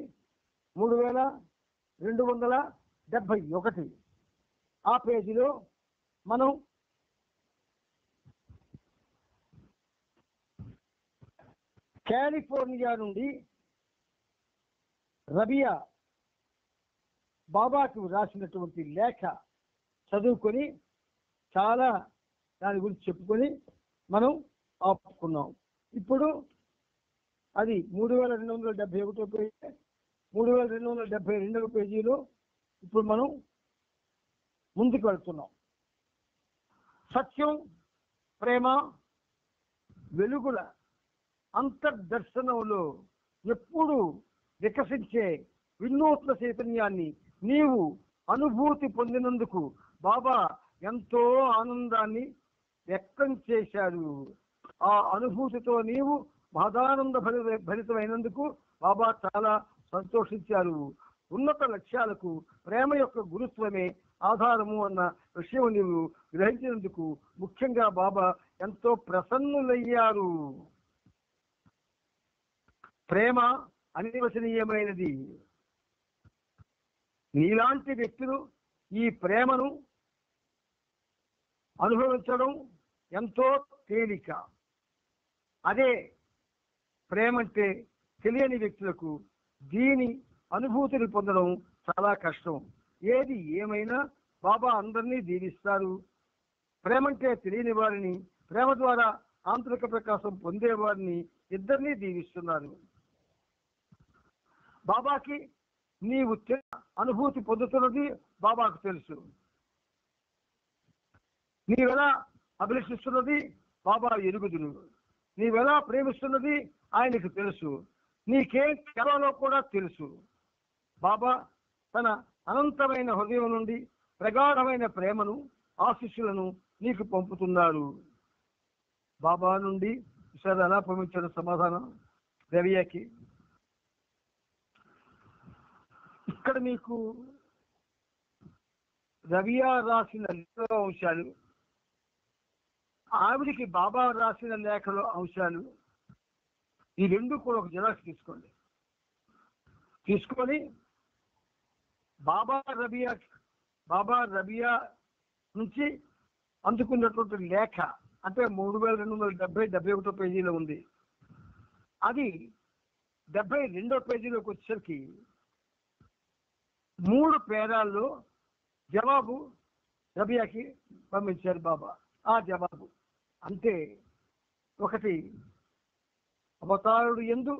3271. ఆ పేజీలో మనం కాలిఫోర్నియా నుండి రబియా బాబాకు రాసినటువంటి లేఖ చదువుకొని చాలా దాని గురించి చెప్పుకొని మనం ఆపుకున్నాం. ఇప్పుడు అది 3271 పేజీ, 3272 పేజీలో ఇప్పుడు మనం ముందుకు వెళ్తున్నాం. సత్యం, ప్రేమ, వెలుగుల అంతర్దర్శనంలో ఎప్పుడు వికసించే వినూత్న చైతన్యాన్ని నీవు అనుభూతి పొందినందుకు బాబా ఎంతో ఆనందాన్ని వ్యక్తం చేశాడు. ఆ అనుభూతితో నీవు మహదానంద భరితమైనందుకు బాబా చాలా సంతోషించారు. ఉన్నత లక్ష్యాలకు ప్రేమ యొక్క గురుత్వమే ఆధారము అన్న విషయం నీవు గ్రహించినందుకు ముఖ్యంగా బాబా ఎంతో ప్రసన్నులయ్యారు. ప్రేమ అనిర్వచనీయమైనది. నీలాంటి వ్యక్తులు ఈ ప్రేమను అనుభవించడం ఎంతో తేలిక. అదే ప్రేమంటే తెలియని వ్యక్తులకు దీని అనుభూతిని పొందడం చాలా కష్టం. ఏది ఏమైనా బాబా అందరినీ దీవిస్తారు. ప్రేమంటే తెలియని వారిని, ప్రేమ ద్వారా ఆంతరిక ప్రకాశం పొందేవారిని ఇద్దరినీ దీవిస్తున్నారు. బాబాకి నీవు అనుభూతి పొందుతున్నది బాబాకు తెలుసు. నీవెలా అభిలషిస్తున్నది బాబా ఎరుగుదును. నీవెలా ప్రేమిస్తున్నది ఆయనకు తెలుసు. నీకేం కేవలో కూడా తెలుసు. బాబా తన అనంతమైన హృదయం నుండి ప్రగాఢమైన ప్రేమను, ఆశీస్సులను నీకు పంపుతున్నారు. బాబా నుండి ఈసారి ఎలా పంపించాడు సమాధానం రవియాకి? ఇక్కడ మీకు రవియా రాసిన లేఖలో అంశాలు, ఆవిడికి బాబా రాసిన లేఖలో అంశాలు, ఈ రెండు కూడా ఒక జిరాక్స్ తీసుకోండి. తీసుకొని బాబా రబియా నుంచి అందుకున్నటువంటి లేఖ అంటే 3271 పేజీలో ఉంది. అది 72వ పేజీలోకి వచ్చేసరికి 3 పేరాల్లో జవాబు రబియాకి పంపించారు బాబా. ఆ జవాబు అంటే ఒకటి, అవతారుడు యందు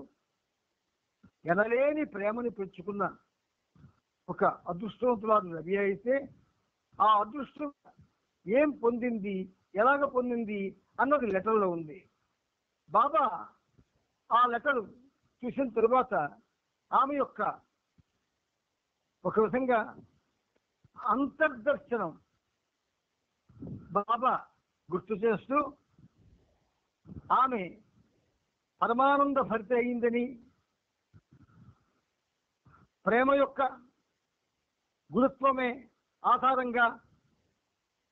ఎనలేని ప్రేమని పెంచుకున్న ఒక అదృష్టవంతురాలు రబియా అయితే ఆ అదృష్టం ఏం పొందింది, ఎలాగ పొందింది అన్నది లెటర్లో ఉంది. బాబా ఆ లెటర్ చూసిన తరువాత ఆమె యొక్క ఒక విధంగా అంతర్దర్శనం బాబా గుర్తు చేస్తూ ఆమె పరమానంద భరిత అయిందని, ప్రేమ యొక్క గురుత్వమే ఆధారంగా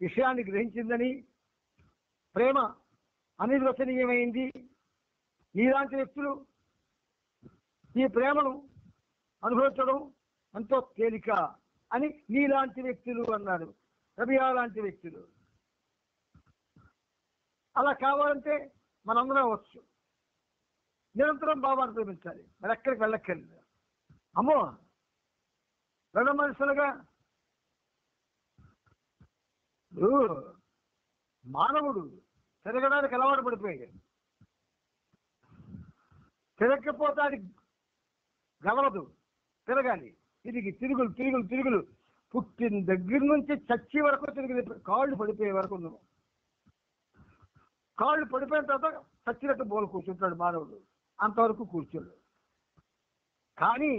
విషయాన్ని గ్రహించిందని, ప్రేమ అనిర్వచనీయమైంది, నీలాంటి వ్యక్తులు ఈ ప్రేమను అనుభవించడం ఎంతో తేలిక అని నీలాంటి వ్యక్తులు అన్నాడు. రబియా లాంటి వ్యక్తులు అలా కావాలంటే మనందరం అవ్వచ్చు. నిరంతరం బాబాను ప్రేమించాలి, మరి ఎక్కడికి వెళ్ళక్కర్లేదు. అమ్మో రెండు మనుషులుగా మానవుడు తిరగడానికి అలవాటు పడిపోయాడు. తిరగకపోతే అది గలవదు, తిరగాలి. తిరుగులు పుట్టిన దగ్గర నుంచి చచ్చి వరకు తిరిగి కాళ్ళు పడిపోయే వరకు ఉన్నాం. కాళ్ళు పడిపోయిన తర్వాత చచ్చినట్టు బోలు కూర్చుంటాడు మానవుడు, అంతవరకు కూర్చోడు. కానీ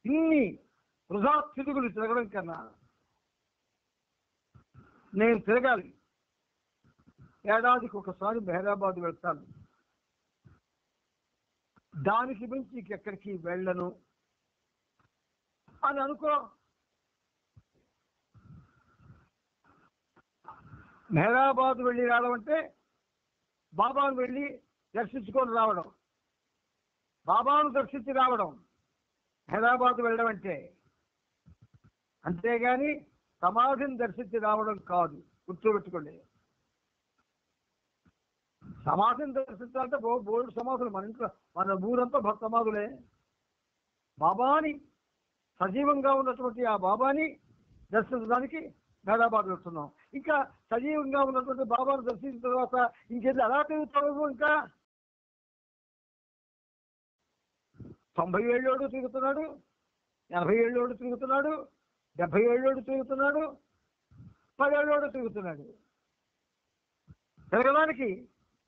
ఇన్ని వృధా తిరుగులు తిరగడం కన్నా నేను తిరగాలి, ఏడాదికి ఒకసారి మెహరాబాద్ వెళ్తాను, దానికి మించి ఎక్కడికి వెళ్ళను అని అనుకో. మెహరాబాద్ వెళ్ళి రావడం అంటే బాబాను వెళ్ళి దర్శించుకొని రావడం, బాబాను దర్శించి రావడం మెహరాబాద్ వెళ్ళడం అంటే. అంతేగాని సమాధిని దర్శించి రావడం కాదు, గుర్తుపెట్టుకోండి. సమాధిని దర్శించాలంటే బోర్డు సమాధులు, మన ఇంట్లో మన ఊరంతా సమాధులే. బాబాని సజీవంగా ఉన్నటువంటి ఆ బాబాని దర్శించడానికి మెహరాబాద్ వెళ్తున్నాం. ఇంకా సజీవంగా ఉన్నటువంటి బాబాను దర్శించిన తర్వాత ఇంకేది ఎలా తిరుగుతావు? ఇంకా 90 ఏళ్ళోడు తిరుగుతున్నాడు, 80 ఏళ్ళోడు తిరుగుతున్నాడు, 70 ఏళ్ళోడు తిరుగుతున్నాడు, 10 ఏళ్ళోడు తిరుగుతున్నాడు. తిరగడానికి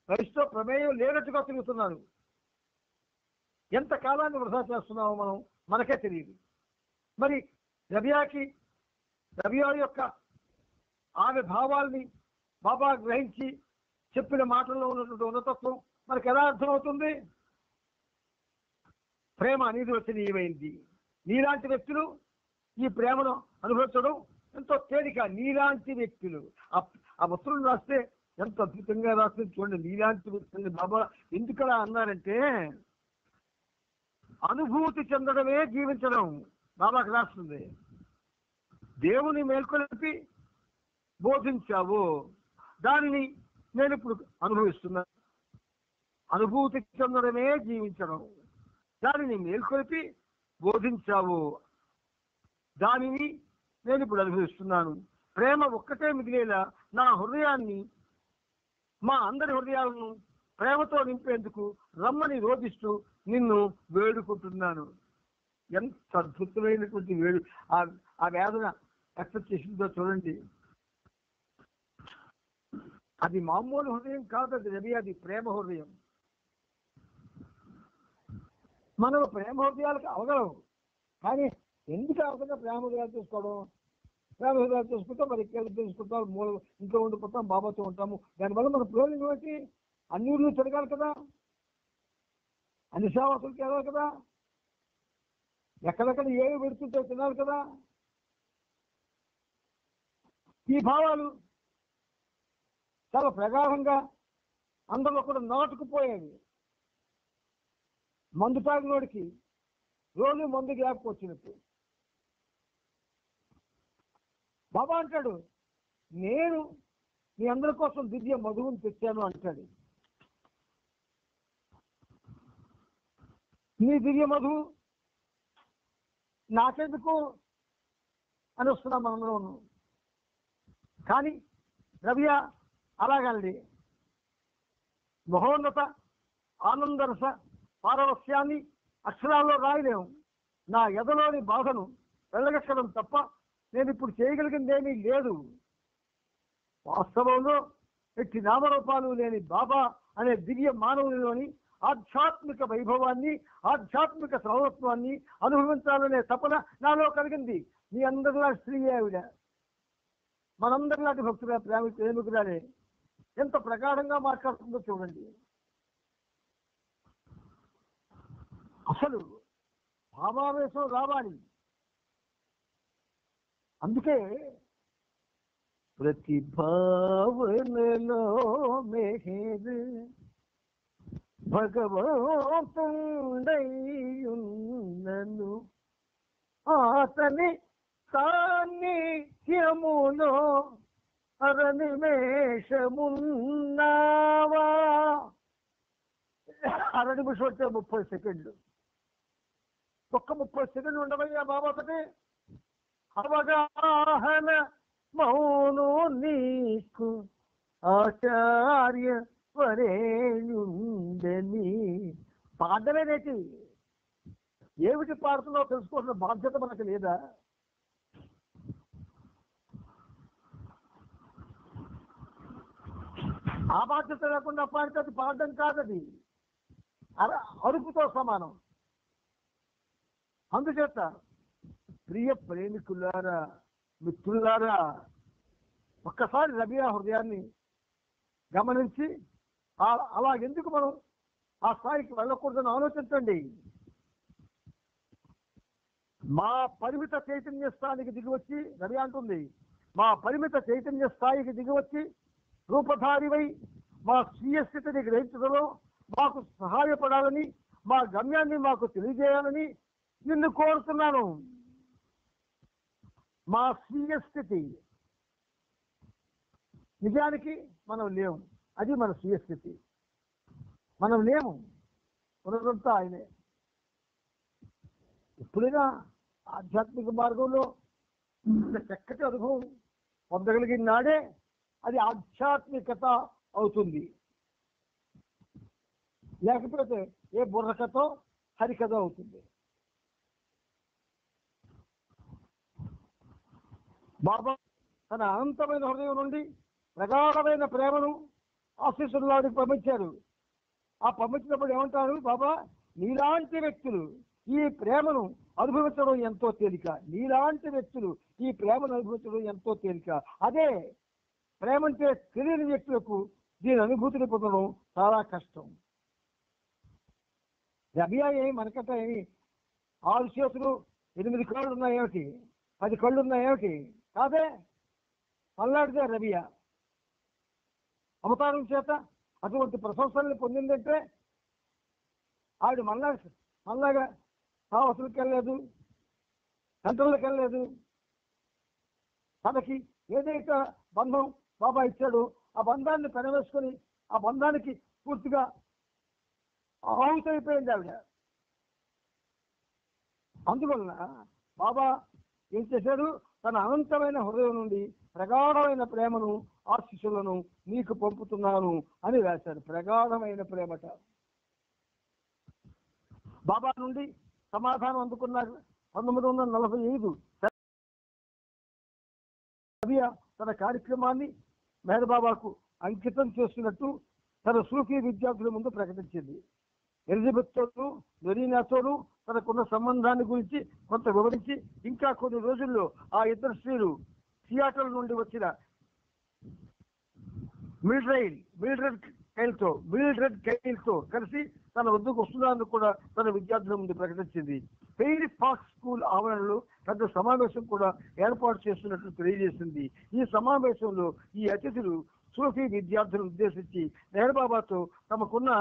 వయసుతో ప్రమేయం లేనట్టుగా తిరుగుతున్నాడు. ఎంత కాలాన్ని వృధా చేస్తున్నామో మనం మనకే తెలియదు. మరి రబియా యొక్క ఆమె భావాల్ని బాబా గ్రహించి చెప్పిన మాటల్లో ఉన్నటువంటి ఉన్నతత్వం మనకు ఎలా అర్థమవుతుంది? ప్రేమ అనిర్వచనీయమైంది. నీలాంటి వ్యక్తులు ఈ ప్రేమను అనుభవించడం ఎంతో తేలిక. నీలాంటి వ్యక్తులు ఆ ఉత్తరం రాస్తే ఎంత అద్భుతంగా రాస్తుంది చూడండి. నీలాంటి వ్యక్తులు బాబా ఎందుకలా అన్నారంటే, అనుభూతి చెందడమే జీవించడం బాబాకి రాస్తుంది. దేవుని మేల్కొల్పి బోధించావు, దానిని నేను ఇప్పుడు అనుభవిస్తున్నాను. అనుభూతి చెందడమే జీవించడం, దానిని మేల్కొల్పి బోధించావు, దానిని నేను ఇప్పుడు అనుభవిస్తున్నాను. ప్రేమ ఒక్కటే మిగిలేలా నా హృదయాన్ని, మా అందరి హృదయాలను ప్రేమతో నింపేందుకు రమ్మని రోధిస్తూ నిన్ను వేడుకుంటున్నాను. ఎంత అద్భుతమైనటువంటి ఆ వేదన ఎక్సెప్ట్ చేసిందో చూడండి. అది మామూలు హృదయం కాదు, అది ప్రేమ హృదయం. మనం ప్రేమ హృదయాలకు అవగలవు, కానీ ఎందుకు అవకుండా ప్రేమ హృదయాలు చూసుకోవడం? ప్రేమ హృదయాలు చూసుకుంటాం, మరి ఇక్కడ తెలుసుకుంటాం, మూల ఇంట్లో ఉండిపోతాం, బాబాతో ఉంటాము. దానివల్ల మన ప్రయోజనం ఏంటి? అన్ని ఊళ్ళు తిరగాలి కదా, అన్ని సేవకులకి వెళ్ళాలి కదా, ఎక్కడెక్కడ ఏవి పెడుతుంటే తినాలి కదా. ఈ భావాలు చాలా ప్రగాఢంగా అందరిలో కూడా నాటుకుపోయేవి. మందు తాగినోడికి రోజు మందు జ్ఞాపకం వచ్చినట్టు. బాబా అంటాడు, నేను మీ అందరి కోసం దివ్య మధువుని తెచ్చాను అంటాడు. నీ దివ్య మధువు నాకెందుకు అని వస్తున్నాం మనంలో. కానీ రబియా అలాగండి, మహోన్నత ఆనందరస పారవస్యాన్ని అక్షరాల్లో రాయలేము. నా ఎదలోని బాధను వెళ్ళగక్కడం తప్ప నేను ఇప్పుడు చేయగలిగిందేమీ లేదు. వాస్తవంలో ఎట్టి నామరూపాలు లేని బాబా అనే దివ్య మానవునిలోని ఆధ్యాత్మిక వైభవాన్ని, ఆధ్యాత్మిక సర్వత్వాన్ని అనుభవించాలనే తపన నాలో కలిగింది. మీ అందరిలా స్త్రీ ఆవిడ, మనందరిలాంటి భక్తుల ప్రేమికురాలే. ఎంత ప్రగాఢంగా మాట్లాడుతుందో చూడండి. అసలు భావావేశం రావాలి. అందుకే ప్రతి భావనలో మెహర్ భగవంతుడైయున్నను, అతని సాన్నిధ్యములో అరనిమేషమున్నావా. అరనిమిషం అంటే 30 సెకండ్లు. ఒక్క 30 సెకండ్లు ఉండవయ్యా బాబాతోటి. అవగాహన మౌను నీకు ఆచార్య వరేణ్యుందని. పాడలేదేటి, ఏమిటి పాడుతున్నావు తెలుసుకోవాల్సిన బాధ్యత మనకు లేదా? ఆ బాధ్యత లేకుండా పాడితే అది పాడడం కాదది, అరుపుతో సమానం. అందుచేత ప్రియ ప్రేమికులారా, మిత్రులారా, ఒక్కసారి రబియా హృదయాన్ని గమనించి అలాగెందుకు మనం ఆ స్థాయికి వెళ్ళకూడదని ఆలోచించండి. మా పరిమిత చైతన్య స్థాయికి దిగివచ్చి రవి అంటుంది, మా పరిమిత చైతన్య స్థాయికి దిగివచ్చి రూపధారివై మా స్వీయ స్థితిని గ్రహించడంలో మాకు సహాయపడాలని, మా గమ్యాన్ని మాకు తెలియజేయాలని నిన్ను కోరుతున్నాను. మా స్వీయ స్థితి, నిజానికి మనం లేము, అది మన స్వీయ స్థితి. మనం లేము, ఉన్నదంతా ఆయనే. ఎప్పుడైనా ఆధ్యాత్మిక మార్గంలో చక్కటి అనుభవం పొందగలిగిన నాడే అది ఆధ్యాత్మికత అవుతుంది. లేకపోతే ఏ బుర్రకథో హరికథ అవుతుంది. బాబా తన అనంతమైన హృదయం నుండి ప్రగాఢమైన ప్రేమను ఆశీస్సులాడికి పంపించారు. ఆ పంపించినప్పుడు ఏమంటారు బాబా, నీలాంటి వ్యక్తులు ఈ ప్రేమను అనుభవించడం ఎంతో తేలిక, నీలాంటి వ్యక్తులు ఈ ప్రేమను అనుభవించడం ఎంతో తేలిక. అదే ప్రేమంటే తెలియని వ్యక్తులకు దీని అనుభూతిని పొందడం చాలా కష్టం. రబియా ఏమి మనకట ఏమి 6 చేతులు 8 కళ్ళు ఉన్నాయేమిటి, 10 కళ్ళు ఉన్నాయేమిటి? కాదే, పల్లాడితే రబియా అవతారం చేత అటువంటి ప్రశంసల్ని పొందిందంటే ఆవిడ మళ్ళాగా సావసులకు వెళ్ళలేదు, సెంటర్లకు వెళ్ళలేదు. తనకి ఏదైతే బంధం బాబా ఇచ్చాడో ఆ బంధాన్ని పెనవేసుకొని ఆ బంధానికి పూర్తిగా ఆహుతైపోయింది ఆవిడ. అందువలన బాబా ఏం చేశాడు, తన అనంతమైన హృదయం నుండి ప్రగాఢమైన ప్రేమను ఆశీస్సులను నీకు పంపుతున్నాను అని రాశాడు. ప్రగాఢమైన ప్రేమట. బాబా నుండి సమాధానం అందుకున్నారు 1945. రబియా తన కార్యక్రమాన్ని మెహర్ బాబాకు అంకితం చేస్తున్నట్టు తన సూఫీ విద్యార్థుల ముందు ప్రకటించింది. ఎలిజబెత్తోను మెరీనాతోనూ తనకున్న సంబంధాన్ని గురించి కొంత వివరించి ఇంకా కొన్ని రోజుల్లో ఆ ఇద్దరు స్త్రీలు సియాటల్ నుండి వచ్చిన మిల్డ్రెడ్ కైల్తో కలిసి తన వద్దకు వస్తున్నారని కూడా తన విద్యార్థుల ముందు ప్రకటించింది. ఫెయిరీ ఫాక్స్ స్కూల్ ఆవరణలో పెద్ద సమావేశం కూడా ఏర్పాటు చేస్తున్నట్లు తెలియజేసింది. ఈ సమావేశంలో ఈ అతిథులు సూఫీ విద్యార్థులను ఉద్దేశించి మెహర్ బాబాతో తమకున్న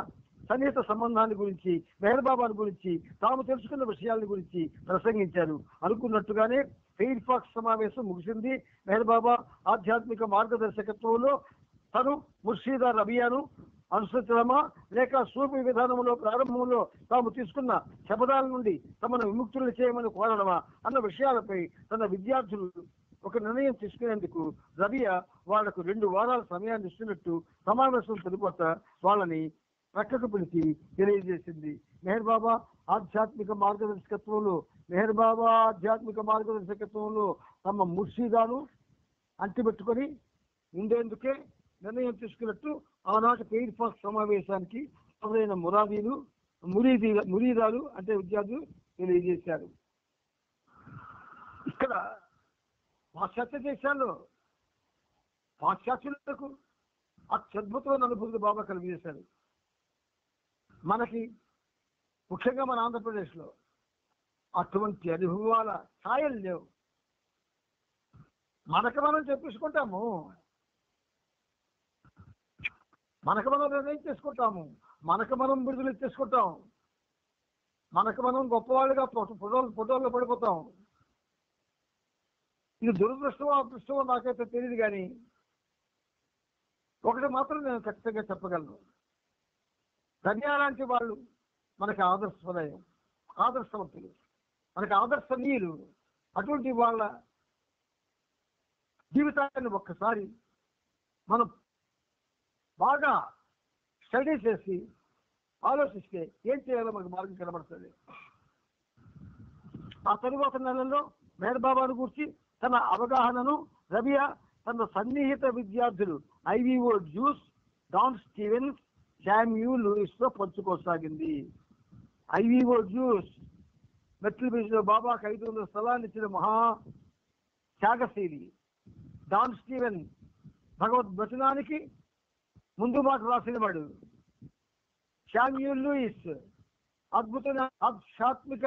సన్నిహిత సంబంధాన్ని గురించి, మెహర్ బాబాను గురించి, తాము తెలుసుకున్న విషయాల గురించి ప్రసంగించారు. అనుకున్నట్టుగానే ఫెయిర్ ఫాక్స్ సమావేశం ముగిసింది. మెహర్ బాబా ఆధ్యాత్మిక మార్గదర్శకత్వంలో తను ముర్షీదా రబియాను అనుసరించడమా లేక సూఫీ విధానంలో ప్రారంభంలో తాము తీసుకున్న శపథాల నుండి తమను విముక్తులు చేయమని కోరడమా అన్న విషయాలపై తన విద్యార్థులు ఒక నిర్ణయం తీసుకునేందుకు రబియా వాళ్లకు 2 వారాల సమయాన్ని ఇస్తున్నట్టు సమావేశం తరువాత వాళ్ళని ప్రక్కకు పిలిచి తెలియజేసింది. మెహర్ బాబా ఆధ్యాత్మిక మార్గదర్శకత్వంలో తమ ముర్షీదాను అంటిపెట్టుకొని ఉండేందుకే నిర్ణయం తీసుకున్నట్టు ఆనాటి ఫెయిర్ ఫాక్స్ సమావేశానికి ఎవరైన మురీదాలు అంటే విద్యార్థులు తెలియజేశారు. ఇక్కడ పాశ్చాత్య దేశాల్లో పాశ్చాత్యులకు అత్యద్భుతమైన అనుభూతి బాబా కలిగజేశారు. మనకి ముఖ్యంగా మన ఆంధ్రప్రదేశ్లో అటువంటి అనుభవాల ఛాయలు లేవు. మనకు మనం చెప్పించుకుంటాము, మనకు మనం నిర్ణయం చేసుకుంటాము, మనకు మనం విడుదల చేసుకుంటాం, మనకు మనం గొప్పవాళ్ళుగా ఫోటోల్లో పడిపోతాం. ఇది దురదృష్టమో అదృష్టమో నాకైతే తెలియదు, కానీ ఒకటి మాత్రం నేను ఖచ్చితంగా చెప్పగలను. రబియా లాంటి వాళ్ళు మనకి ఆదర్శవంతులు, మనకి ఆదర్శనీయులు. అటువంటి వాళ్ళ జీవితాన్ని ఒక్కసారి మనం బాగా స్టడీ చేసి ఆలోచిస్తే ఏం చేయాలో మనకు మార్గం కనబడుతుంది. ఆ తరువాత నెలల్లో మెహర్ బాబాను గురించి తన అవగాహనను రబియా తన సన్నిహిత విద్యార్థులు ఐవిఓ జ్యూస్, డాన్ స్టీవెన్స్, శామ్యూల్ లూయిస్ తో పంచుకోసాగింది. ఐవిఓ జ్యూస్ మెట్ల బీచ్లో బాబాకు 500 స్థలాన్ని ఇచ్చిన మహా త్యాగశీలి. డాన్ స్టీవెన్ భగవద్వచనానికి ముందు మాట రాసినవాడు. శామ్యూల్ లూయిస్ అద్భుతమైన ఆధ్యాత్మిక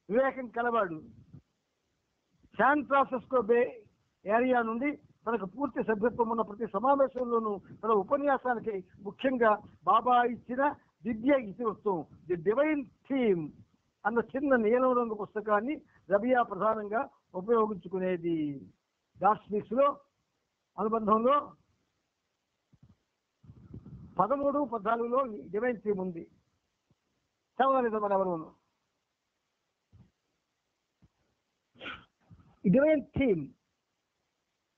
వివేకం కలవాడు. శాన్ ఫ్రాన్సిస్కో బే ఏరియా నుండి తనకు పూర్తి సభ్యత్వం ఉన్న ప్రతి సమావేశంలోనూ తన ఉపన్యాసానికి ముఖ్యంగా బాబా ఇచ్చిన దివ్య ఇతివృత్తం ది డివైన్ థీమ్ అన్న చిన్న నీలం రంగు పుస్తకాన్ని రబియా ప్రధానంగా ఉపయోగించుకునేది. గాడ్ స్పీక్స్ లో అనుబంధంలో 13, 14లో డివైన్ థీమ్ ఉంది. చదవలేదు మన ఎవరు. డివైన్ థీమ్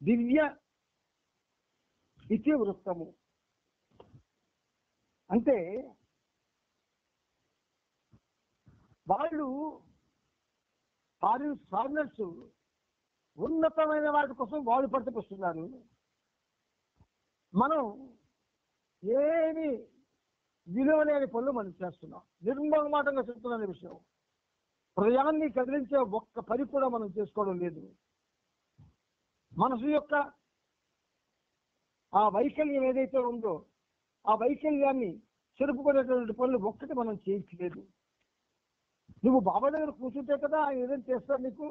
దివ్య ఇతివృత్తము అంటే వాళ్ళు ఫారినర్స్ ఉన్నతమైన వాటి కోసం వాళ్ళు పట్టుకొస్తున్నారు. మనం ఏమి విలువ లేని పనులు మనం చేస్తున్నాం. నిర్మోహమాటంగా చెప్తున్న విషయం. హృదయాన్ని కదిలించే ఒక్క పని కూడా మనం చేసుకోవడం లేదు. మనసు యొక్క ఆ వైకల్యం ఏదైతే ఉందో ఆ వైకల్యాన్ని చెరుపుకునేటువంటి పనులు ఒక్కటి మనం చేయట్లేదు. నువ్వు బాబా దగ్గర కూర్చుంటే కదా ఆయన ఏదైనా చేస్తాడు. నీకు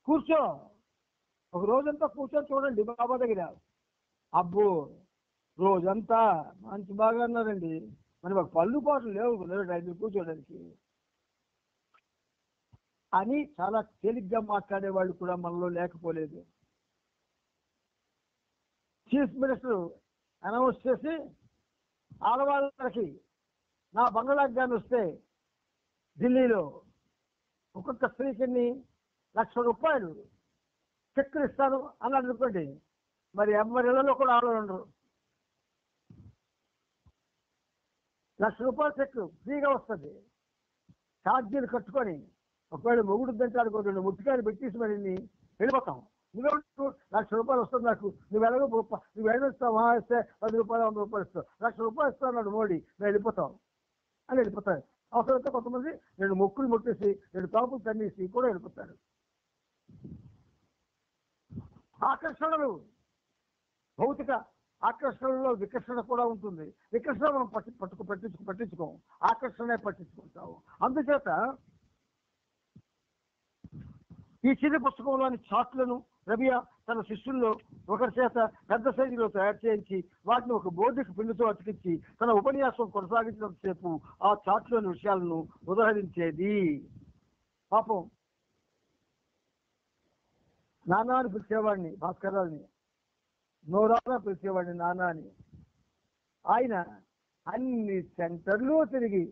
కూర్చో, ఒక రోజంతా కూర్చొని చూడండి బాబా దగ్గర. అబ్బో రోజంతా మంచి బాగా అన్నారండి, మరి మాకు పళ్ళు పాటలు లేవు ఆయన కూర్చోడానికి అని చాలా తేలిగ్గా మాట్లాడే వాళ్ళు కూడా మనలో లేకపోలేదు. చీఫ్ మినిస్టర్ అనౌన్స్ చేసి ఆడవాళ్ళకి నా బంగ్లాకి కానీ వస్తే ఢిల్లీలో ఒక్కొక్క స్త్రీకి ₹1,00,000 చెక్కులు ఇస్తాను అన్నాడు అనుకోండి. మరి ఇళ్లలో కూడా ఆడవాళ్ళు ఉండరు. ₹1,00,000 చెక్ ఫ్రీగా వస్తుంది. ఛార్జీలు కట్టుకొని ఒకవేళ మొగుడు దంటాడుకోండి ముట్టికాయలు పెట్టేసి మరి వెళ్ళిపోతాం. నువ్వు ₹1,00,000 వస్తుంది నాకు, నువ్వు వెళ్ళొస్తావా ఇస్తే ₹10, ₹100 ఇస్తావు. ₹1,00,000 ఇస్తా అన్నాడు మోడీ, మేము వెళ్ళిపోతాం అని వెళ్ళిపోతాడు. అవసరంతో కొంతమంది 2 మొక్కులు ముట్టేసి 2 తాపులు తన్నేసి కూడా వెళ్ళిపోతాడు. ఆకర్షణలు, భౌతిక ఆకర్షణలో వికర్షణ కూడా ఉంటుంది. వికర్షణ మనం పట్టించుకోం, ఆకర్షణే పట్టించుకుంటాము. అందుచేత ఈ చిన్న పుస్తకంలోని చార్ట్లను రబియా తన శిష్యుల్లో ఒకరి చేత పెద్ద సైజులో తయారు చేయించి వాటిని ఒక బోర్డుకి పిండితో అతికించి తన ఉపన్యాసం కొనసాగించినంతసేపు ఆ చార్ట్లోని విషయాలను ఉదహరించేది. పాపం నానా అని పిలిచేవాడిని, భాస్కరాన్ని నోరాగా పిలిచేవాడిని నానా అని. ఆయన అన్ని సెంటర్లు తిరిగి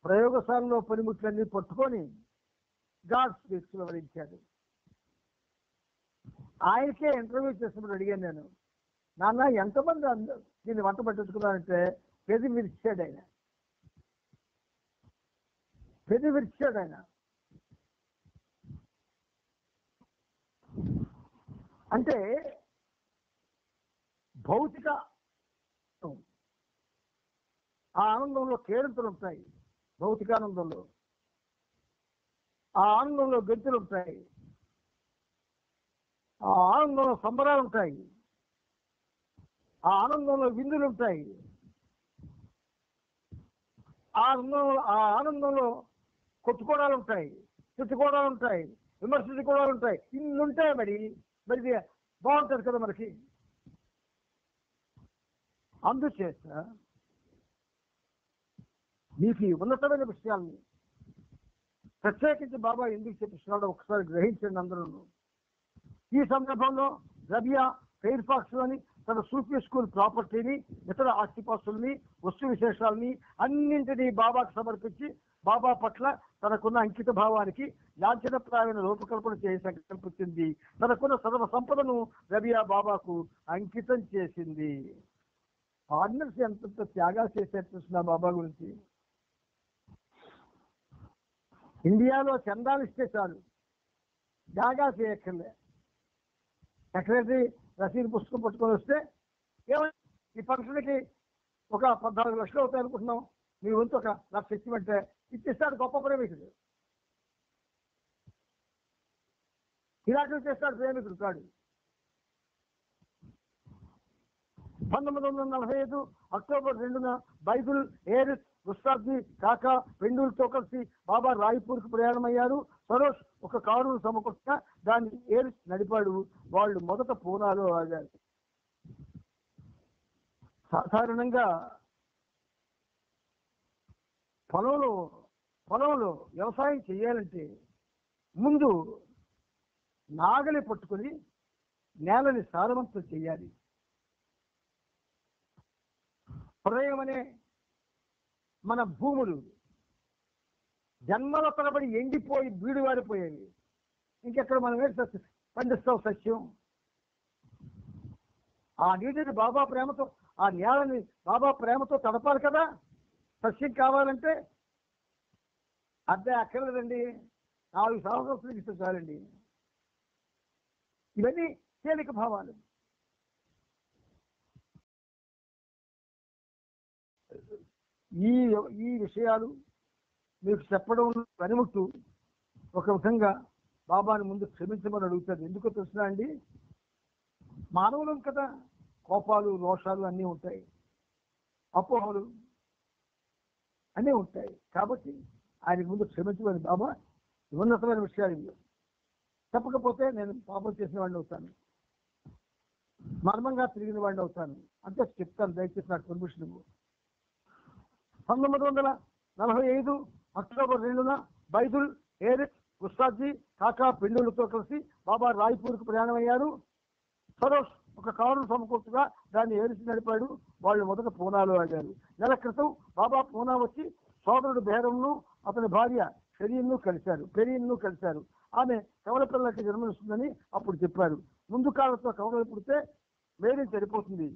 ప్రయోగశాలలో పనిముట్లన్నీ పట్టుకొని గాడ్ స్పీక్స్ వివరించాడు. ఆయనకే ఇంటర్వ్యూ చేసినప్పుడు అడిగాను నేను, నాన్న ఎంతమంది దీన్ని వంట పట్టించుకున్నారంటే పెది విరిచాడు ఆయన. అంటే భౌతిక ఆ ఆనందంలో కేరింతలు ఉంటాయి, భౌతికానందంలో ఆ ఆనందంలో గంతులు ఉంటాయి, ఆ ఆనందంలో సంబరాలు ఉంటాయి, ఆ ఆనందంలో విందులు ఉంటాయి, ఆ ఆనందంలో కొట్టుకోవడాలు ఉంటాయి, తిట్టుకోవడాలు ఉంటాయి, విమర్శించుకోవడాలు ఉంటాయి. ఇన్ని ఉంటాయి. మరి బాగుంటుంది కదా మనకి. అందుచేత మీకు ఈ ఉన్నతమైన విషయాల్ని ప్రత్యేకించి బాబా ఎందుకు చెప్పిస్తున్నాడో ఒకసారి గ్రహించండి అందరూ. ఈ సందర్భంలో రబియా ఫెయిర్ ఫాక్స్ లోని తన సూఫీ స్కూల్ ప్రాపర్టీని, ఇతర ఆస్తిపాస్తుల్ని, వస్తు విశేషాలని అన్నింటినీ బాబాకు సమర్పించి బాబా పట్ల తనకున్న అంకిత భావానికి లాంఛనప్రాయమైన రూపకల్పన చేసి సంకల్పించింది. తనకున్న సర్వ సంపదను రబియా బాబాకు అంకితం చేసింది. ఫారినర్స్ ఎంత త్యాగాలు చేశారు చూసిన బాబా గురించి. ఇండియాలో చందాలు ఇస్తే చాలు, త్యాగాలు చేయక్కర్లే. సెక్రటరీ రసీదు పుస్తకం పట్టుకొని వస్తే ఏమైనా ఈ ఫంక్షన్కి ఒక 14 లక్షలు అవుతాయి అనుకుంటున్నాం, మీ వంతు ఒక ₹1,00,000 ఇచ్చిమంటే ఇచ్చేస్తాడు. గొప్ప ప్రేమికుడు, ఇలాంటివి చేస్తాడు. ప్రేమికుడు కాడు. 1945 అక్టోబర్ 2న బైబిల్ ఏరిస్ గుస్తాబ్జీ కాకా పెండూల్తో కలిసి బాబా రాయ్పూర్కి ప్రయాణమయ్యారు. సరోజ్ ఒక కారును సమకూర్చగా దాన్ని ఏరిస్ నడిపాడు. వాళ్ళు మొదట పూనాలో ఆగారు. సాధారణంగా పొలంలో వ్యవసాయం చేయాలంటే ముందు నాగలి పట్టుకుని నేలని సారవంతం చేయాలి. హృదయం అనే మన భూములు జన్మల తరబడి ఎండిపోయి బీడు వారిపోయేవి. ఇంకెక్కడ మనం వేసి పండిస్తాం సస్యం? ఆ నీటిని బాబా ప్రేమతో, ఆ నేలని బాబా ప్రేమతో తడపాలి కదా. సస్యం కావాలంటే అద్దె అక్కర్లేదండి, 4 సంవత్సరాలు ఇస్తే చాలండి. ఇవన్నీ తేలిక భావాలు. ఈ విషయాలు మీకు చెప్పడం పనిముట్టు ఒక విధంగా బాబాని ముందు క్షమించమని అడుగుతారు. ఎందుకో తెలుసునా అండి, మానవులం కదా, కోపాలు రోషాలు అన్నీ ఉంటాయి, అపోహలు అన్నీ ఉంటాయి. కాబట్టి ఆయన ముందు క్షమించమని బాబా ఉన్నతమైన విషయాలు ఇవి. చెప్పకపోతే నేను పాపం చేసిన వాడిని అవుతాను, మర్మంగా తిరిగిన వాడిని అవుతాను అంటే చెప్తాను. దయచేసి నాకు పర్మిషన్ ఇవ్వు. 1945 అక్టోబర్ 2న బైబిల్ ఏరిస్ గుస్తాబ్జీ కాకా పెండూలతో కలిసి బాబా రాయ్పూర్కి ప్రయాణమయ్యారు. సరోజ్ ఒక కారును సమకూర్చగా దాన్ని ఏరిసి నడిపాడు. వాళ్ళు మొదట పూనాలో ఆగారు. నెల క్రితం బాబా పూనా వచ్చి సోదరుడు బేరంను అతని భార్య పెరియన్ను కలిశారు. ఆమె కవల పిల్లలకి జన్మనిస్తుందని అప్పుడు చెప్పారు. ముందు కాలంతో కవల పుడితే మేరీని చనిపోతుంది,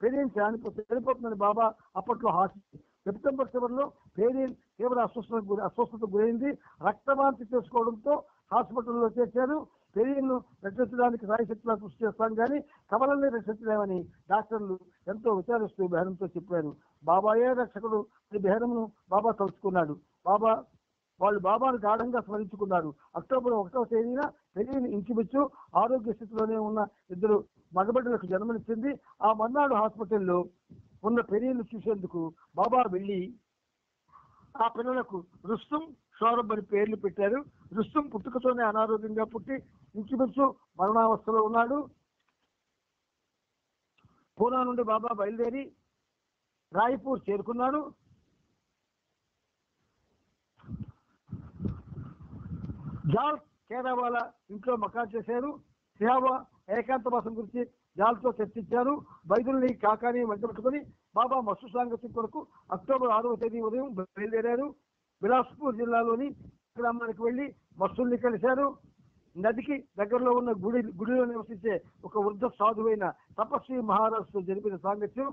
పెరియన్ చనిపోతుందని బాబా అప్పట్లో హాస్యం. సెప్టెంబర్ చివరిలో పెరియన్ తీవ్ర అస్వస్థతకు గురైంది. రక్తవాంతి చేసుకోవడంతో హాస్పిటల్లో చేర్చారు. పెరియన్ను రక్షించడానికి సాయశక్తిలా కృషి చేస్తాం కానీ కవలల్ని రక్షించలేమని డాక్టర్లు ఎంతో విచారిస్తూ బెహరంతో చెప్పారు. బాబాయే రక్షకుడు అని బెహరంను బాబా తలుచుకున్నాడు. వాళ్ళు బాబాను గాఢంగా స్మరించుకున్నారు. అక్టోబర్ 1వ తేదీన పెరియన్ ఇంచుమించు ఆరోగ్య స్థితిలోనే ఉన్న 2 మగబిడ్డలకు జన్మనిచ్చింది. ఆ మర్నాడు హాస్పిటల్లో ఉన్న పెరియన్ను చూసేందుకు బాబా వెళ్ళి ఆ పిల్లలకు రుస్తుం, షౌరబ్ అని పేర్లు పెట్టారు. రుస్తుం పుట్టుకతోనే అనారోగ్యంగా పుట్టి ఇంచుమించు మరణావస్థలో ఉన్నాడు. పూనా నుండి బాబా బయలుదేరి రాయ్పూర్ చేరుకున్నాడు. జాల్ కేరావాలా ఇంట్లో మకాన్ చేశారు. సిహావా ఏకాంతవాసం గురించి జాల్తో చర్చించారు. బైదుల్ని కాకాని వెంట పెట్టుకుని బాబా మస్తు సాంగత్య కొరకు అక్టోబర్ 6వ తేదీ ఉదయం బయలుదేరారు. బిలాస్పూర్ జిల్లాలోని గ్రామానికి వెళ్లి మస్తుల్ని కలిశారు. నదికి దగ్గరలో ఉన్న గుడిలో నివసించే ఒక వృద్ధ సాధువైన తపస్వి మహారాజుతో జరిపిన సాంగత్యం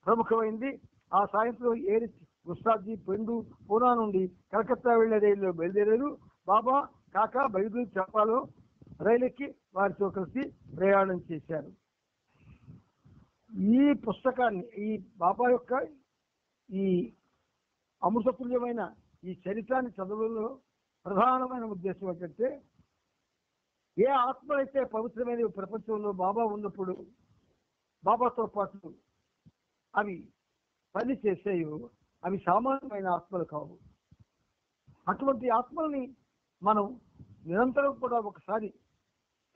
ప్రముఖమైంది. ఆ సాయంత్రం ఏరిస్ గుస్తాబ్జీ పెండు పూనా నుండి కలకత్తా వెళ్లే రైల్లో బయలుదేరారు. బాబా కాకా బైదుల్ చంపాలో రైలెక్కి వారితో కలిసి ప్రయాణం చేశారు. ఈ పుస్తకాన్ని, ఈ బాబా యొక్క ఈ అమృతతుల్యమైన ఈ చరిత్రాన్ని చదవడంలో ప్రధానమైన ఉద్దేశం ఏంటంటే, ఏ ఆత్మ అయితే పవిత్రమైన ప్రపంచంలో బాబా ఉన్నప్పుడు బాబాతో పాటు అవి పని చేసేయో అవి సామాన్యమైన ఆత్మలు కావు. అటువంటి ఆత్మల్ని మనం నిరంతరం కూడా ఒకసారి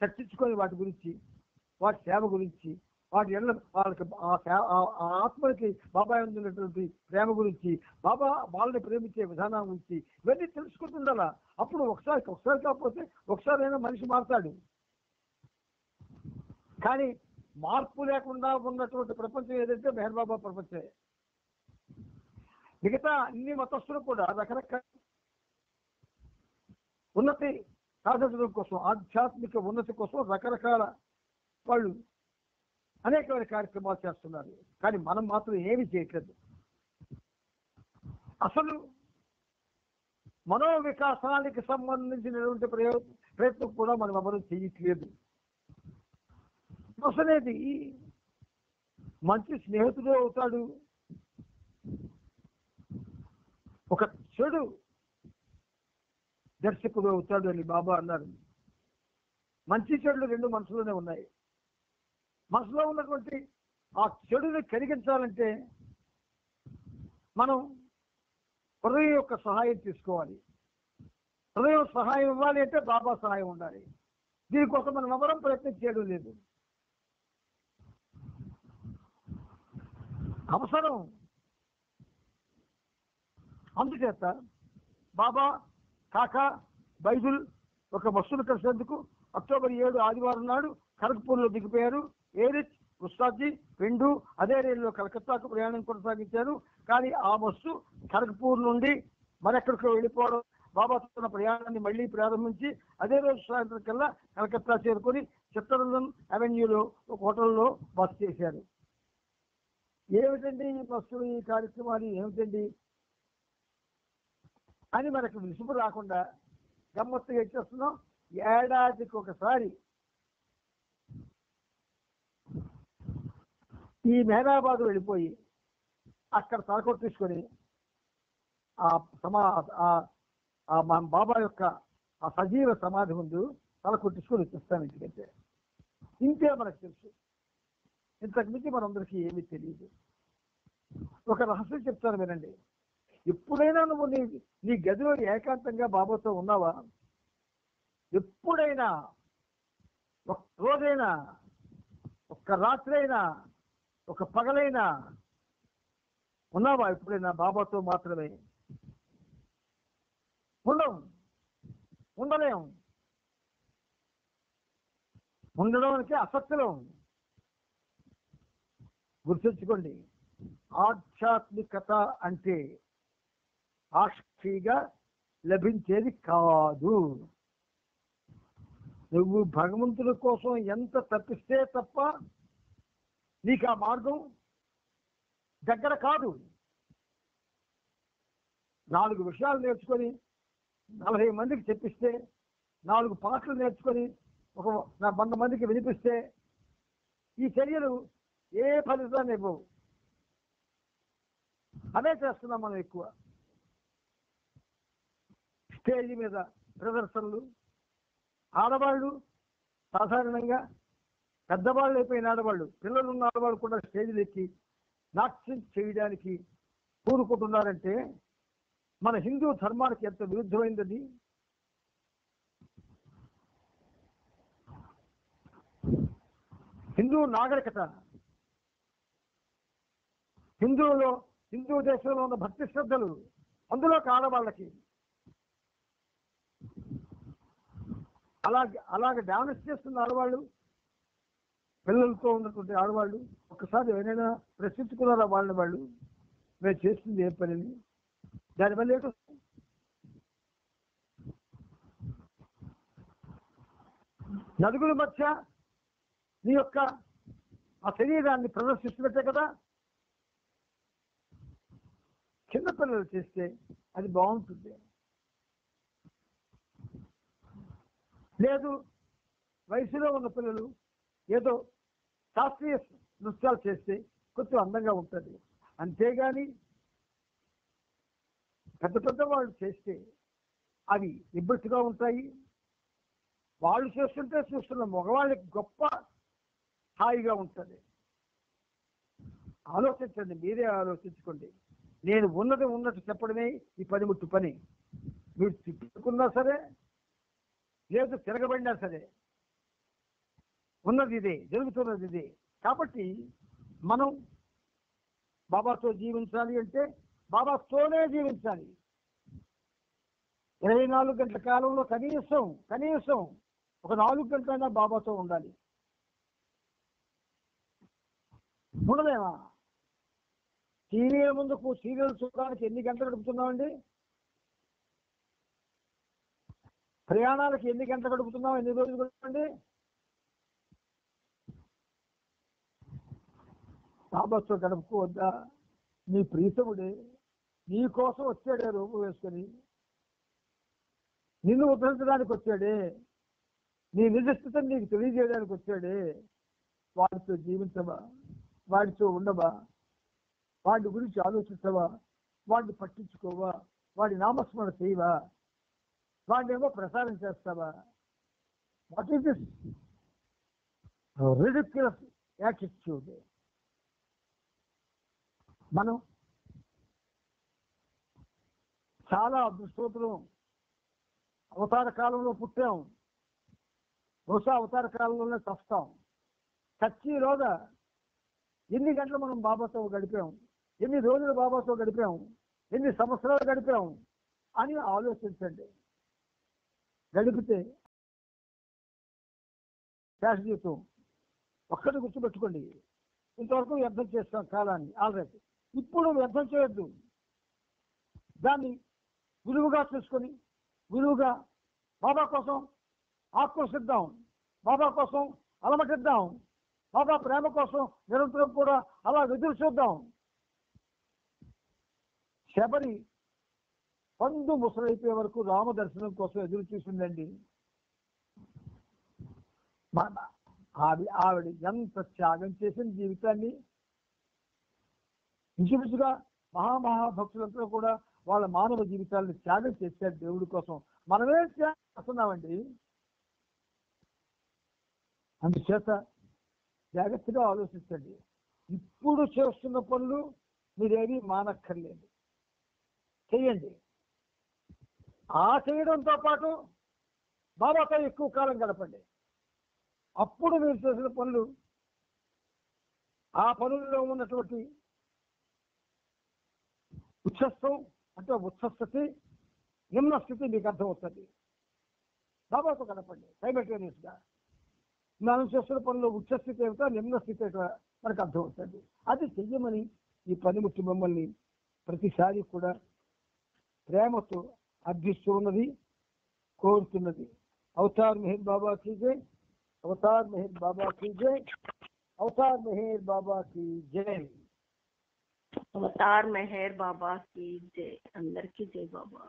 చర్చించుకొని వాటి గురించి, వాటి సేవ గురించి, వాటి వాళ్ళకి ఆ ఆత్మలకి బాబా ఉన్నటువంటి ప్రేమ గురించి, బాబా వాళ్ళని ప్రేమించే విధానం గురించి ఇవన్నీ తెలుసుకుంటుండాలా. అప్పుడు ఒకసారి కాకపోతే ఒకసారైనా మనిషి మారుతాడు. కానీ మార్పు లేకుండా ఉన్నటువంటి ప్రపంచం ఏదైతే మెహర్ బాబా ప్రపంచమే. మిగతా అన్ని మతస్థులు కూడా రకరకాల ఉన్నతి సాధించడం కోసం, ఆధ్యాత్మిక ఉన్నతి కోసం రకరకాల వాళ్ళు అనేకమైన కార్యక్రమాలు చేస్తున్నారు. కానీ మనం మాత్రం ఏమీ చేయట్లేదు. అసలు మనోవికాసానికి సంబంధించినటువంటి ప్రయత్నం కూడా మనం ఎవరు చేయట్లేదు. అసలేది మంచి స్నేహితుడు అవుతాడు, ఒక చెడు దర్శకుడు అవుతాడు అని బాబా అన్నారు. మంచి చెడులు రెండు మనసులోనే ఉన్నాయి. మనసులో ఉన్నటువంటి ఆ చెడుని కరిగించాలంటే మనం హృదయం యొక్క సహాయం తీసుకోవాలి. హృదయం సహాయం ఇవ్వాలి అంటే బాబా సహాయం ఉండాలి. దీనికోసం మనం ఎవరం ప్రయత్నం చేయడం లేదు, అవసరం. అందుచేత బాబా కాకా బైజుల్ ఒక బస్సును కలిసేందుకు అక్టోబర్ 7 ఆదివారం నాడు ఖరగ్పూర్లో దిగిపోయారు. ఏరిచ్, ఉస్తాద్జీ రెండు అదే రైలులో కలకత్తాకు ప్రయాణం కొనసాగించారు. కానీ ఆ బస్సు ఖరగ్పూర్ నుండి మరెక్కడికో వెళ్ళిపోవడం, బాబా తన ప్రయాణాన్ని మళ్ళీ ప్రారంభించి అదే రోజు సాయంత్రం కల్లా కలకత్తా చేరుకొని చిత్తరంజన్ అవెన్యూలో ఒక హోటల్లో బస చేశారు. ఏమిటండి ఈ బస్సులు, ఈ కార్యక్రమాలు ఏమిటండి అని మనకు విసుగు రాకుండా గమ్మత్తుగా ఇచ్చేస్తున్నాం. ఏడాదికి ఒకసారి ఈ మెహరాబాద్ వెళ్ళిపోయి అక్కడ తలకొట్టు తీసుకొని మన బాబా యొక్క ఆ సజీవ సమాధి ముందు తలకొట్టించుకొని వచ్చేస్తాను ఇంటికంటే. ఇంతే మనకు తెలుసు, ఇంతకు మించి మనందరికీ ఏమీ తెలియదు. ఒక రహస్యం చెప్తాను వినండి. ఎప్పుడైనా నువ్వు నీ గదిలో ఏకాంతంగా బాబాతో ఉన్నావా? ఎప్పుడైనా ఒక్క రోజైనా, ఒక్క రాత్రైనా, ఒక పగలైనా ఉన్నావా ఎప్పుడైనా బాబాతో మాత్రమే? ఉండలేం. ఉండడానికి అసత్యం. గుర్తుంచుకోండి, ఆధ్యాత్మికత అంటే సాక్షిగా లభించేది కాదు. నువ్వు భగవంతుడి కోసం ఎంత తప్పిస్తే తప్ప నీకు ఆ మార్గం దగ్గర కాదు. 4 విషయాలు నేర్చుకొని 40 మందికి చెప్పిస్తే, 4 పాటలు నేర్చుకొని ఒక 100 మందికి వినిపిస్తే ఈ చర్యలు ఏ ఫలితాన్ని ఇవ్వవు. అదే చేస్తున్నాం మనం ఎక్కువ. స్టేజ్ మీద ప్రదర్శనలు, ఆడవాళ్ళు సాధారణంగా పెద్దవాళ్ళు అయిపోయిన ఆడవాళ్ళు, పిల్లలు ఉన్న ఆడవాళ్ళు కూడా స్టేజ్లు ఎక్కి నాట్యం చేయడానికి కూరుకుంటున్నారంటే మన హిందూ ధర్మానికి ఎంత విరుద్ధమైందని. హిందూ నాగరికత, హిందూ దేశంలో ఉన్న భక్తి శ్రద్ధలు, అందులో ఆడవాళ్ళకి అలాగే డాన్స్ చేస్తున్న ఆడవాళ్ళు, పిల్లలతో ఉన్నటువంటి ఆడవాళ్ళు ఒక్కసారి ఎవరైనా ప్రశ్నించుకున్నారా వాళ్ళు మేము చేస్తుంది ఏ పనిని? దానివల్ల ఏంటో నలుగురి మధ్య నీ యొక్క ఆ శరీరాన్ని ప్రదర్శిస్తున్నట్టే కదా. చిన్నపిల్లలు చేస్తే అది బాగుంటుంది. లేదు, వయసులో ఉన్న పిల్లలు ఏదో శాస్త్రీయ నృత్యాలు చేస్తే కొంచెం అందంగా ఉంటుంది. అంతేగాని పెద్ద వాళ్ళు చేస్తే అవి ఇబ్బట్టుగా ఉంటాయి. వాళ్ళు చేస్తుంటే చూస్తున్న మగవాళ్ళకి గొప్ప హాయిగా ఉంటుంది. ఆలోచించండి, మీరే ఆలోచించుకోండి. నేను ఉన్నట్టు చెప్పడమే ఈ పనిముట్టు పని. మీరు తిట్టుకున్నా సరే, లేదు తిరగబడినా సరే, ఉన్నది ఇదే, జరుగుతున్నది ఇదే. కాబట్టి మనం బాబాతో జీవించాలి అంటే బాబాతోనే జీవించాలి. 24 గంటల కాలంలో కనీసం ఒక 4 గంటలైనా బాబాతో ఉండాలి. ఉండలేమా? టీవీల ముందుకు సీరియల్ చూడడానికి ఎన్ని గంటలు గడుపుతున్నామండి? ప్రయాణాలకు ఎన్ని గంటలు గడుపుతున్నాం? ఎన్ని రోజులు గడుపుతుంది? బాబాతో గడుపుకోవద్దా? నీ ప్రీతముడే నీ కోసం వచ్చాడే రూపం వేసుకొని, నిన్ను ఉద్ధరించడానికి వచ్చాడే, నీ నిజస్థితిని నీకు తెలియజేయడానికి వచ్చాడే. వాడితో జీవించవా? వాడితో ఉండవా? వాడి గురించి ఆలోచించవా? వాడిని పట్టించుకోవా? వాడి నామస్మరణ చేయవా? వాడినేమో ప్రసారం చేస్తావా? What is this ridiculous attitude? మనం చాలా అదృష్టవంతులు. అవతార కాలంలో పుట్టాం, బహుశా అవతార కాలంలోనే చస్తాం. చచ్చిలోగా ఎన్ని గంటలు మనం బాబాతో గడిపాం, ఎన్ని రోజులు బాబాతో గడిపాం, ఎన్ని సంవత్సరాలు గడిపాం అని ఆలోచించండి. గడిపితే శేష జీవితం ఒక్కటి గుర్తుపెట్టుకోండి, ఇంతవరకు వ్యర్థం చేస్తాం కాలాన్ని ఆల్రెడీ. ఇప్పుడు వ్యర్థం చేయొద్దు, దాన్ని విలువగా చూసుకొని విలువగా బాబా కోసం ఆక్రోశిద్దాం, బాబా కోసం అలమటిద్దాం, బాబా ప్రేమ కోసం నిరంతరం కూడా అలా ఎదురు చూద్దాం. శబరి పండు ముసలైపోయే వరకు రామ దర్శనం కోసం ఎదురు చూసిందండి. ఆవిడ ఎంత త్యాగం చేసిన జీవితాన్ని. ఇంచుమించుగా మహాభక్తులంతా కూడా వాళ్ళ మానవ జీవితాలను త్యాగం చేశారు దేవుడి కోసం. మనమే త్యాగం చేస్తున్నామండి. అందుచేత జాగ్రత్తగా ఆలోచించండి. ఇప్పుడు చేస్తున్న పనులు మీరేమీ మానక్కర్లేదు, చెయ్యండి. ఆ చేయడంతో పాటు బాబాతో ఎక్కువ కాలం గడపండి. అప్పుడు మీరు చేసిన పనులు, ఆ పనుల్లో ఉన్నటువంటి ఉచ్ఛస్థం అంటే ఉచ్ఛస్థితి, నిమ్న స్థితి మీకు అర్థమవుతుంది. బాబాతో గడపండి సైమల్టేనియస్ గా. మనం చేస్తున్న పనుల్లో ఉచ్ఛస్థితి ఏమిటో నిమ్న స్థితి ఏమిటో మనకు అర్థమవుతుంది. అది చెయ్యమని ఈ పనిముట్టు మిమ్మల్ని ప్రతిసారి కూడా ప్రేమతో అర్థిస్తూ ఉన్నది, కోరుతున్నది. అవతార్ మెహర్ బాబా की जय, అవతార్ మెహర్ బాబా की जय, అవతార్ మెహర్ బాబా की जय. అవతార్ మెహర్ బాబా की जय. అందరికీ జై బాబా.